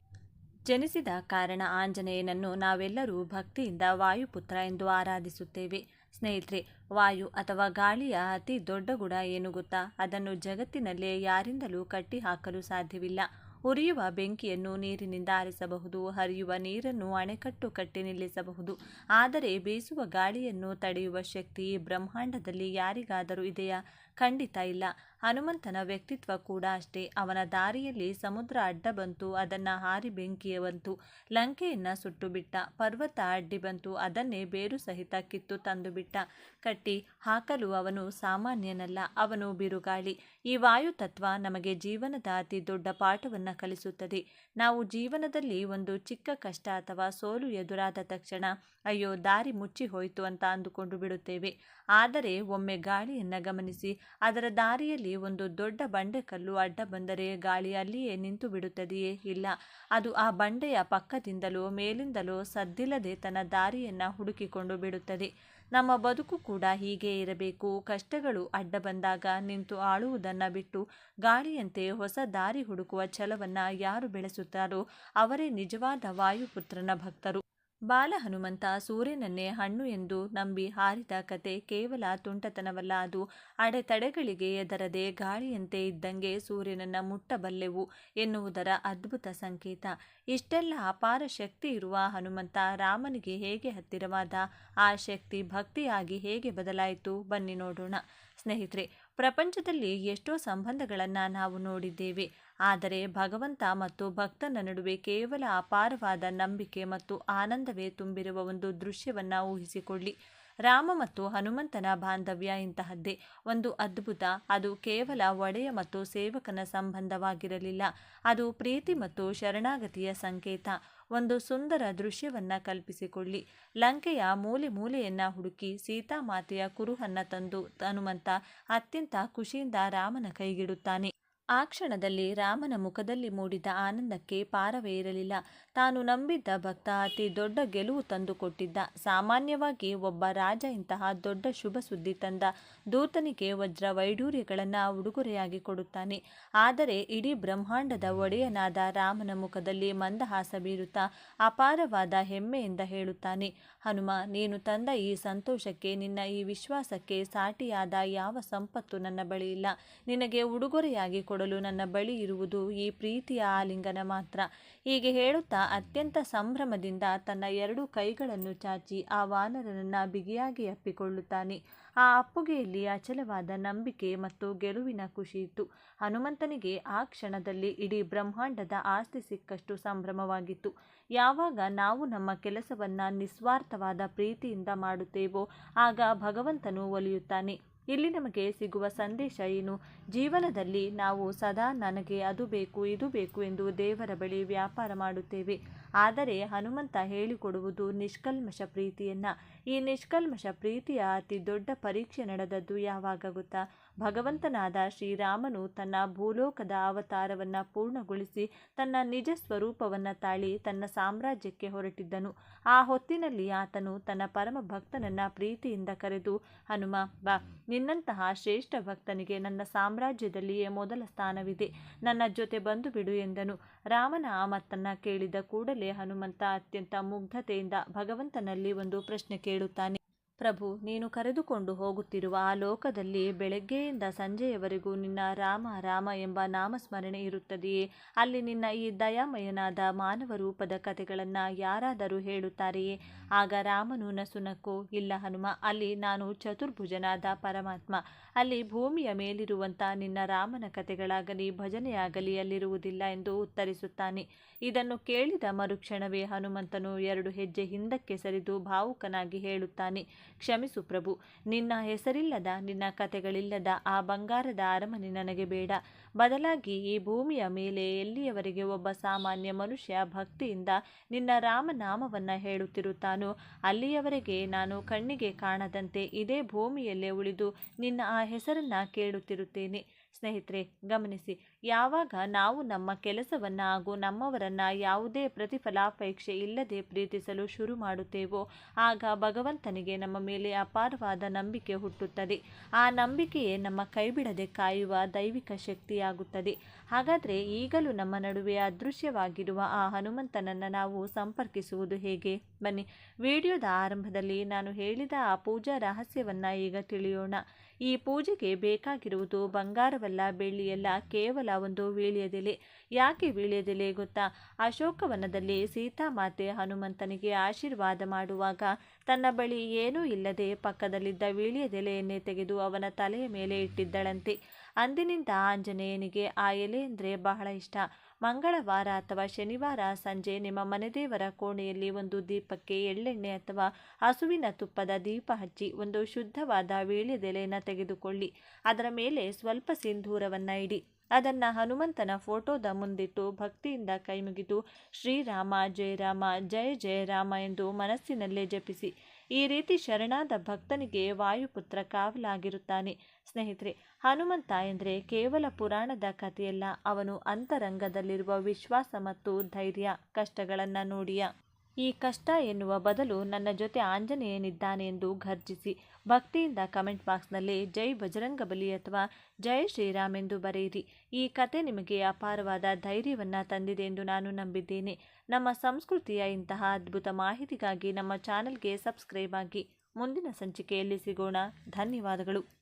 [SPEAKER 1] ಜನಿಸಿದ ಕಾರಣ ಆಂಜನೇಯನನ್ನು ನಾವೆಲ್ಲರೂ ಭಕ್ತಿಯಿಂದ ವಾಯುಪುತ್ರ ಎಂದು ಆರಾಧಿಸುತ್ತೇವೆ. ಸ್ನೇಹಿತರೆ, ವಾಯು ಅಥವಾ ಗಾಳಿಯ ಅತಿ ದೊಡ್ಡ ಗುಣ ಏನು ಗೊತ್ತಾ? ಅದನ್ನು ಜಗತ್ತಿನಲ್ಲೇ ಯಾರಿಂದಲೂ ಕಟ್ಟಿಹಾಕಲು ಸಾಧ್ಯವಿಲ್ಲ. ಉರಿಯುವ ಬೆಂಕಿಯನ್ನು ನೀರಿನಿಂದ ಆರಿಸಬಹುದು, ಹರಿಯುವ ನೀರನ್ನು ಅಣೆಕಟ್ಟು ಕಟ್ಟಿ ನಿಲ್ಲಿಸಬಹುದು. ಆದರೆ ಬೀಸುವ ಗಾಳಿಯನ್ನು ತಡೆಯುವ ಶಕ್ತಿ ಈ ಬ್ರಹ್ಮಾಂಡದಲ್ಲಿ ಯಾರಿಗಾದರೂ ಇದೆಯಾ? ಖಂಡಿತ ಇಲ್ಲ. ಹನುಮಂತನ ವ್ಯಕ್ತಿತ್ವ ಕೂಡ ಅಷ್ಟೇ. ಅವನ ದಾರಿಯಲ್ಲಿ ಸಮುದ್ರ ಅಡ್ಡ ಬಂತು, ಅದನ್ನ ಹಾರಿ ಬೆಂಕಿಯ ಬಂತು. ಲಂಕೆಯನ್ನ ಸುಟ್ಟು ಬಿಟ್ಟ. ಪರ್ವತ ಅಡ್ಡಿ ಬಂತು, ಅದನ್ನೇ ಬೇರು ಸಹಿತ ಕಿತ್ತು ತಂದು ಬಿಟ್ಟ. ಕಟ್ಟಿ ಹಾಕಲು ಅವನು ಸಾಮಾನ್ಯನಲ್ಲ, ಅವನು ಬಿರುಗಾಳಿ. ಈ ವಾಯು ತತ್ವ ನಮಗೆ ಜೀವನದ ಅತಿ ದೊಡ್ಡ ಪಾಠವನ್ನ ಕಲಿಸುತ್ತದೆ. ನಾವು ಜೀವನದಲ್ಲಿ ಒಂದು ಚಿಕ್ಕ ಕಷ್ಟ ಅಥವಾ ಸೋಲು ಎದುರಾದ ತಕ್ಷಣ ಅಯ್ಯೋ ದಾರಿ ಮುಚ್ಚಿ ಹೋಯಿತು ಅಂತ ಅಂದುಕೊಂಡು ಬಿಡುತ್ತೇವೆ. ಆದರೆ ಒಮ್ಮೆ ಗಾಳಿಯನ್ನ ಗಮನಿಸಿ. ಅದರ ದಾರಿಯಲ್ಲಿ ಒಂದು ದೊಡ್ಡ ಬಂಡೆಕಲ್ಲು ಅಡ್ಡ ಬಂದರೆ ಗಾಳಿ ಅಲ್ಲಿಯೇ ನಿಂತು ಬಿಡುತ್ತದೆಯೇ? ಇಲ್ಲ. ಅದು ಆ ಬಂಡೆಯ ಪಕ್ಕದಿಂದಲೋ ಮೇಲಿಂದಲೋ ಸದ್ದಿಲ್ಲದೆ ತನ್ನ ದಾರಿಯನ್ನ ಹುಡುಕಿಕೊಂಡು ಬಿಡುತ್ತದೆ. ನಮ್ಮ ಬದುಕು ಕೂಡ ಹೀಗೆ ಇರಬೇಕು. ಕಷ್ಟಗಳು ಅಡ್ಡ ಬಂದಾಗ ನಿಂತು ಆಳುವುದನ್ನು ಬಿಟ್ಟು ಗಾಳಿಯಂತೆ ಹೊಸ ದಾರಿ ಹುಡುಕುವ ಛಲವನ್ನ ಯಾರು ಬೆಳೆಸುತ್ತಾರೋ ಅವರೇ ನಿಜವಾದ ವಾಯುಪುತ್ರನ ಭಕ್ತರು. ಬಾಲ ಹನುಮಂತ ಸೂರ್ಯನನ್ನೇ ಹಣ್ಣು ಎಂದು ನಂಬಿ ಹಾರಿದ ಕತೆ ಕೇವಲ ತುಂಟತನವಲ್ಲ, ಅದು ಅಡೆತಡೆಗಳಿಗೆ ಎದರದೆ ಗಾಳಿಯಂತೆ ಇದ್ದಂಗೆ ಸೂರ್ಯನನ್ನ ಮುಟ್ಟಬಲ್ಲೆವು ಎನ್ನುವುದರ ಅದ್ಭುತ ಸಂಕೇತ. ಇಷ್ಟೆಲ್ಲ ಅಪಾರ ಶಕ್ತಿ ಇರುವ ಹನುಮಂತ ರಾಮನಿಗೆ ಹೇಗೆ ಹತ್ತಿರವಾದ? ಆ ಶಕ್ತಿ ಭಕ್ತಿಯಾಗಿ ಹೇಗೆ ಬದಲಾಯಿತು? ಬನ್ನಿ ನೋಡೋಣ. ಸ್ನೇಹಿತರೆ, ಪ್ರಪಂಚದಲ್ಲಿ ಎಷ್ಟೋ ಸಂಬಂಧಗಳನ್ನು ನಾವು ನೋಡಿದ್ದೇವೆ. ಆದರೆ ಭಗವಂತ ಮತ್ತು ಭಕ್ತನ ನಡುವೆ ಕೇವಲ ಅಪಾರವಾದ ನಂಬಿಕೆ ಮತ್ತು ಆನಂದವೇ ತುಂಬಿರುವ ಒಂದು ದೃಶ್ಯವನ್ನು ಊಹಿಸಿಕೊಳ್ಳಿ. ರಾಮ ಮತ್ತು ಹನುಮಂತನ ಬಾಂಧವ್ಯ ಇಂತಹದ್ದೇ, ಒಂದು ಅದ್ಭುತ. ಅದು ಕೇವಲ ಒಡೆಯ ಮತ್ತು ಸೇವಕನ ಸಂಬಂಧವಾಗಿರಲಿಲ್ಲ, ಅದು ಪ್ರೀತಿ ಮತ್ತು ಶರಣಾಗತಿಯ ಸಂಕೇತ. ಒಂದು ಸುಂದರ ದೃಶ್ಯವನ್ನ ಕಲ್ಪಿಸಿಕೊಳ್ಳಿ. ಲಂಕೆಯ ಮೂಲೆ ಮೂಲೆಯನ್ನ ಹುಡುಕಿ ಸೀತಾಮಾತೆಯ ಕುರುಹನ್ನ ತಂದು ಹನುಮಂತ ಅತ್ಯಂತ ಖುಷಿಯಿಂದ ರಾಮನ ಕೈಗಿಡುತ್ತಾನೆ. ಆ ಕ್ಷಣದಲ್ಲಿ ರಾಮನ ಮುಖದಲ್ಲಿ ಮೂಡಿದ ಆನಂದಕ್ಕೆ ಪಾರವೇ ಇರಲಿಲ್ಲ. ತಾನು ನಂಬಿದ್ದ ಭಕ್ತ ಅತಿ ದೊಡ್ಡ ಗೆಲುವು ತಂದು ಕೊಟ್ಟಿದ್ದ. ಸಾಮಾನ್ಯವಾಗಿ ಒಬ್ಬ ರಾಜ ಇಂತಹ ದೊಡ್ಡ ಶುಭ ಸುದ್ದಿ ತಂದ ದೂತನಿಗೆ ವಜ್ರ ವೈಡೂರ್ಯಗಳನ್ನು ಉಡುಗೊರೆಯಾಗಿ ಕೊಡುತ್ತಾನೆ. ಆದರೆ ಇಡೀ ಬ್ರಹ್ಮಾಂಡದ ಒಡೆಯನಾದ ರಾಮನ ಮುಖದಲ್ಲಿ ಮಂದಹಾಸ ಬೀರುತ್ತಾ ಅಪಾರವಾದ ಹೆಮ್ಮೆಯಿಂದ ಹೇಳುತ್ತಾನೆ, ಹನುಮ, ನೀನು ತಂದ ಈ ಸಂತೋಷಕ್ಕೆ, ನಿನ್ನ ಈ ವಿಶ್ವಾಸಕ್ಕೆ ಸಾಟಿಯಾದ ಯಾವ ಸಂಪತ್ತು ನನ್ನ ಬಳಿ ಇಲ್ಲ. ನಿನಗೆ ಉಡುಗೊರೆಯಾಗಿ ಕೊಡಲು ನನ್ನ ಬಳಿ ಇರುವುದು ಈ ಪ್ರೀತಿಯ ಆಲಿಂಗನ ಮಾತ್ರ. ಹೀಗೆ ಹೇಳುತ್ತಾ ಅತ್ಯಂತ ಸಂಭ್ರಮದಿಂದ ತನ್ನ 2 ಕೈಗಳನ್ನು ಚಾಚಿ ಆ ವಾನರನನ್ನ ಬಿಗಿಯಾಗಿ ಅಪ್ಪಿಕೊಳ್ಳುತ್ತಾನೆ. ಆ ಅಪ್ಪುಗೆಯಲ್ಲಿ ಅಚಲವಾದ ನಂಬಿಕೆ ಮತ್ತು ಗೆಲುವಿನ ಖುಷಿಯಿತ್ತು. ಹನುಮಂತನಿಗೆ ಆ ಕ್ಷಣದಲ್ಲಿ ಇಡೀ ಬ್ರಹ್ಮಾಂಡದ ಆಸ್ತಿ ಸಿಕ್ಕಷ್ಟು ಸಂಭ್ರಮವಾಗಿತ್ತು. ಯಾವಾಗ ನಾವು ನಮ್ಮ ಕೆಲಸವನ್ನ ನಿಸ್ವಾರ್ಥವಾದ ಪ್ರೀತಿಯಿಂದ ಮಾಡುತ್ತೇವೋ ಆಗ ಭಗವಂತನು ಒಲಿಯುತ್ತಾನೆ. ಇಲ್ಲಿ ನಮಗೆ ಸಿಗುವ ಸಂದೇಶ ಏನು? ಜೀವನದಲ್ಲಿ ನಾವು ಸದಾ ನನಗೆ ಅದು ಬೇಕು ಇದು ಬೇಕು ಎಂದು ದೇವರ ಬಳಿ ವ್ಯಾಪಾರ ಮಾಡುತ್ತೇವೆ. ಆದರೆ ಹನುಮಂತ ಹೇಳಿಕೊಡುವುದು ನಿಷ್ಕಲ್ಮಶ ಪ್ರೀತಿಯನ್ನ. ಈ ನಿಷ್ಕಲ್ಮಶ ಪ್ರೀತಿಯ ಅತಿ ದೊಡ್ಡ ಪರೀಕ್ಷೆ ನಡೆದದ್ದು ಯಾವಾಗ ಗೊತ್ತಾ? ಭಗವಂತನಾದ ಶ್ರೀರಾಮನು ತನ್ನ ಭೂಲೋಕದ ಅವತಾರವನ್ನ ಪೂರ್ಣಗೊಳಿಸಿ ತನ್ನ ನಿಜ ಸ್ವರೂಪವನ್ನ ತಾಳಿ ತನ್ನ ಸಾಮ್ರಾಜ್ಯಕ್ಕೆ ಹೊರಟಿದ್ದನು. ಆ ಹೊತ್ತಿನಲ್ಲಿ ಆತನು ತನ್ನ ಪರಮ ಭಕ್ತನನ್ನ ಪ್ರೀತಿಯಿಂದ ಕರೆದು, ಹನುಮ ಬಾ, ನಿನ್ನಂತಹ ಶ್ರೇಷ್ಠ ಭಕ್ತನಿಗೆ ನನ್ನ ಸಾಮ್ರಾಜ್ಯದಲ್ಲಿಯೇ ಮೊದಲ ಸ್ಥಾನವಿದೆ, ನನ್ನ ಜೊತೆ ಬಂದು ಬಿಡು ಎಂದನು. ರಾಮನ ಆ ಮಾತನ್ನ ಕೇಳಿದ ಕೂಡಲೇ ಹನುಮಂತ ಅತ್ಯಂತ ಮುಗ್ಧತೆಯಿಂದ ಭಗವಂತನಲ್ಲಿ ಒಂದು ಪ್ರಶ್ನೆ ಕೇಳುತ್ತಾನೆ. ಪ್ರಭು, ನೀನು ಕರೆದುಕೊಂಡು ಹೋಗುತ್ತಿರುವ ಆ ಲೋಕದಲ್ಲಿ ಬೆಳಗ್ಗೆಯಿಂದ ಸಂಜೆಯವರೆಗೂ ನಿನ್ನ ರಾಮ ರಾಮ ಎಂಬ ನಾಮಸ್ಮರಣೆ ಇರುತ್ತದೆಯೇ? ಅಲ್ಲಿ ನಿನ್ನ ಈ ದಯಾಮಯನಾದ ಮಾನವ ರೂಪದ ಕಥೆಗಳನ್ನು ಯಾರಾದರೂ ಹೇಳುತ್ತಾರೆಯೇ? ಆಗ ರಾಮನು ನಸುನಕ್ಕು, ಇಲ್ಲ ಹನುಮ, ಅಲ್ಲಿ ನಾನು ಚತುರ್ಭುಜನಾದ ಪರಮಾತ್ಮ. ಅಲ್ಲಿ ಭೂಮಿಯ ಮೇಲಿರುವಂಥ ನಿನ್ನ ರಾಮನ ಕಥೆಗಳಾಗಲಿ ಭಜನೆಯಾಗಲಿ ಅಲ್ಲಿರುವುದಿಲ್ಲ ಎಂದು ಉತ್ತರಿಸುತ್ತಾನೆ. ಇದನ್ನು ಕೇಳಿದ ಮರುಕ್ಷಣವೇ ಹನುಮಂತನು 2 ಹೆಜ್ಜೆ ಹಿಂದಕ್ಕೆ ಸರಿದು ಭಾವುಕನಾಗಿ ಹೇಳುತ್ತಾನೆ, ಕ್ಷಮಿಸು ಪ್ರಭು, ನಿನ್ನ ಹೆಸರಿಲ್ಲದ, ನಿನ್ನ ಕಥೆಗಳಿಲ್ಲದ ಆ ಬಂಗಾರದ ಅರಮನೆ ನನಗೆ ಬೇಡ. ಬದಲಾಗಿ ಈ ಭೂಮಿಯ ಮೇಲೆ ಎಲ್ಲಿಯವರೆಗೆ ಒಬ್ಬ ಸಾಮಾನ್ಯ ಮನುಷ್ಯ ಭಕ್ತಿಯಿಂದ ನಿನ್ನ ರಾಮನಾಮವನ್ನು ಹೇಳುತ್ತಿರುತ್ತಾನೋ ಅಲ್ಲಿಯವರೆಗೆ ನಾನು ಕಣ್ಣಿಗೆ ಕಾಣದಂತೆ ಇದೇ ಭೂಮಿಯಲ್ಲೇ ಉಳಿದು ನಿನ್ನ ಆ ಹೆಸರನ್ನು ಕೇಳುತ್ತಿರುತ್ತೇನೆ. ಸ್ನೇಹಿತರೆ, ಗಮನಿಸಿ, ಯಾವಾಗ ನಾವು ನಮ್ಮ ಕೆಲಸವನ್ನು ಹಾಗೂ ನಮ್ಮವರನ್ನು ಯಾವುದೇ ಪ್ರತಿಫಲಾಪೇಕ್ಷೆ ಇಲ್ಲದೆ ಪ್ರೀತಿಸಲು ಶುರು ಮಾಡುತ್ತೇವೋ ಆಗ ಭಗವಂತನಿಗೆ ನಮ್ಮ ಮೇಲೆ ಅಪಾರವಾದ ನಂಬಿಕೆ ಹುಟ್ಟುತ್ತದೆ. ಆ ನಂಬಿಕೆಯೇ ನಮ್ಮ ಕೈಬಿಡದೆ ಕಾಯುವ ದೈವಿಕ ಶಕ್ತಿಯಾಗುತ್ತದೆ. ಹಾಗಾದರೆ ಈಗಲೂ ನಮ್ಮ ನಡುವೆ ಅದೃಶ್ಯವಾಗಿರುವ ಆ ಹನುಮಂತನನ್ನು ನಾವು ಸಂಪರ್ಕಿಸುವುದು ಹೇಗೆ? ಬನ್ನಿ, ವಿಡಿಯೋದ ಆರಂಭದಲ್ಲಿ ನಾನು ಹೇಳಿದ ಆ ಪೂಜಾ ರಹಸ್ಯವನ್ನು ಈಗ ತಿಳಿಯೋಣ. ಈ ಪೂಜೆಗೆ ಬೇಕಾಗಿರುವುದು ಬಂಗಾರವಲ್ಲ, ಬೆಳ್ಳಿಯಲ್ಲ, ಕೇವಲ ಒಂದು ವೀಳ್ಯದೆಲೆ. ಯಾಕೆ ವೀಳ್ಯದೆಲೆ ಗೊತ್ತಾ? ಅಶೋಕವನದಲ್ಲಿ ಸೀತಾಮಾತೆ ಹನುಮಂತನಿಗೆ ಆಶೀರ್ವಾದ ಮಾಡುವಾಗ ತನ್ನ ಬಳಿ ಏನೂ ಇಲ್ಲದೆ ಪಕ್ಕದಲ್ಲಿದ್ದ ವೀಳ್ಯದೆಲೆಯನ್ನೇ ತೆಗೆದು ಅವನ ತಲೆಯ ಮೇಲೆ ಇಟ್ಟಿದ್ದಳಂತೆ. ಅಂದಿನಿಂದ ಆಂಜನೇಯನಿಗೆ ಆ ಎಲೆ ಅಂದರೆ ಬಹಳ ಇಷ್ಟ. ಮಂಗಳವಾರ ಅಥವಾ ಶನಿವಾರ ಸಂಜೆ ನಿಮ್ಮ ಮನೆದೇವರ ಕೋಣೆಯಲ್ಲಿ ಒಂದು ದೀಪಕ್ಕೆ ಎಳ್ಳೆಣ್ಣೆ ಅಥವಾ ಹಸುವಿನ ತುಪ್ಪದ ದೀಪ ಹಚ್ಚಿ ಒಂದು ಶುದ್ಧವಾದ ವೀಳ್ಯದೆಲೆಯನ್ನು ತೆಗೆದುಕೊಳ್ಳಿ. ಅದರ ಮೇಲೆ ಸ್ವಲ್ಪ ಸಿಂಧೂರವನ್ನು ಇಡಿ. ಅದನ್ನು ಹನುಮಂತನ ಫೋಟೋದ ಮುಂದಿಟ್ಟು ಭಕ್ತಿಯಿಂದ ಕೈಮುಗಿದು ಶ್ರೀರಾಮ ಜಯ ರಾಮ ಜಯ ಜಯ ರಾಮ ಎಂದು ಮನಸ್ಸಿನಲ್ಲೇ ಜಪಿಸಿ. ಈ ರೀತಿ ಶರಣಾದ ಭಕ್ತನಿಗೆ ವಾಯುಪುತ್ರ ಕಾವಲಾಗಿರುತ್ತಾನೆ. ಸ್ನೇಹಿತರೆ, ಹನುಮಂತ ಎಂದರೆ ಕೇವಲ ಪುರಾಣದ ಕಥೆಯಲ್ಲ, ಅವನು ಅಂತರಂಗದಲ್ಲಿರುವ ವಿಶ್ವಾಸ ಮತ್ತು ಧೈರ್ಯ. ಕಷ್ಟಗಳನ್ನು ನೋಡಿಯ ಈ ಕಷ್ಟ ಎನ್ನುವ ಬದಲು ನನ್ನ ಜೊತೆ ಆಂಜನೇಯನಿದ್ದಾನೆ ಎಂದು ಘರ್ಜಿಸಿ. ಭಕ್ತಿಯಿಂದ ಕಮೆಂಟ್ ಬಾಕ್ಸ್ನಲ್ಲಿ ಜೈ ಬಜರಂಗಬಲಿ ಅಥವಾ ಜೈ ಶ್ರೀರಾಮ್ ಎಂದು ಬರೆಯಿರಿ. ಈ ಕತೆ ನಿಮಗೆ ಅಪಾರವಾದ ಧೈರ್ಯವನ್ನು ತಂದಿದೆ ಎಂದು ನಾನು ನಂಬಿದ್ದೇನೆ. ನಮ್ಮ ಸಂಸ್ಕೃತಿಯ ಇಂತಹ ಅದ್ಭುತ ಮಾಹಿತಿಗಾಗಿ ನಮ್ಮ ಚಾನೆಲ್ಗೆ ಸಬ್ಸ್ಕ್ರೈಬ್ ಆಗಿ. ಮುಂದಿನ ಸಂಚಿಕೆಯಲ್ಲಿ ಸಿಗೋಣ. ಧನ್ಯವಾದಗಳು.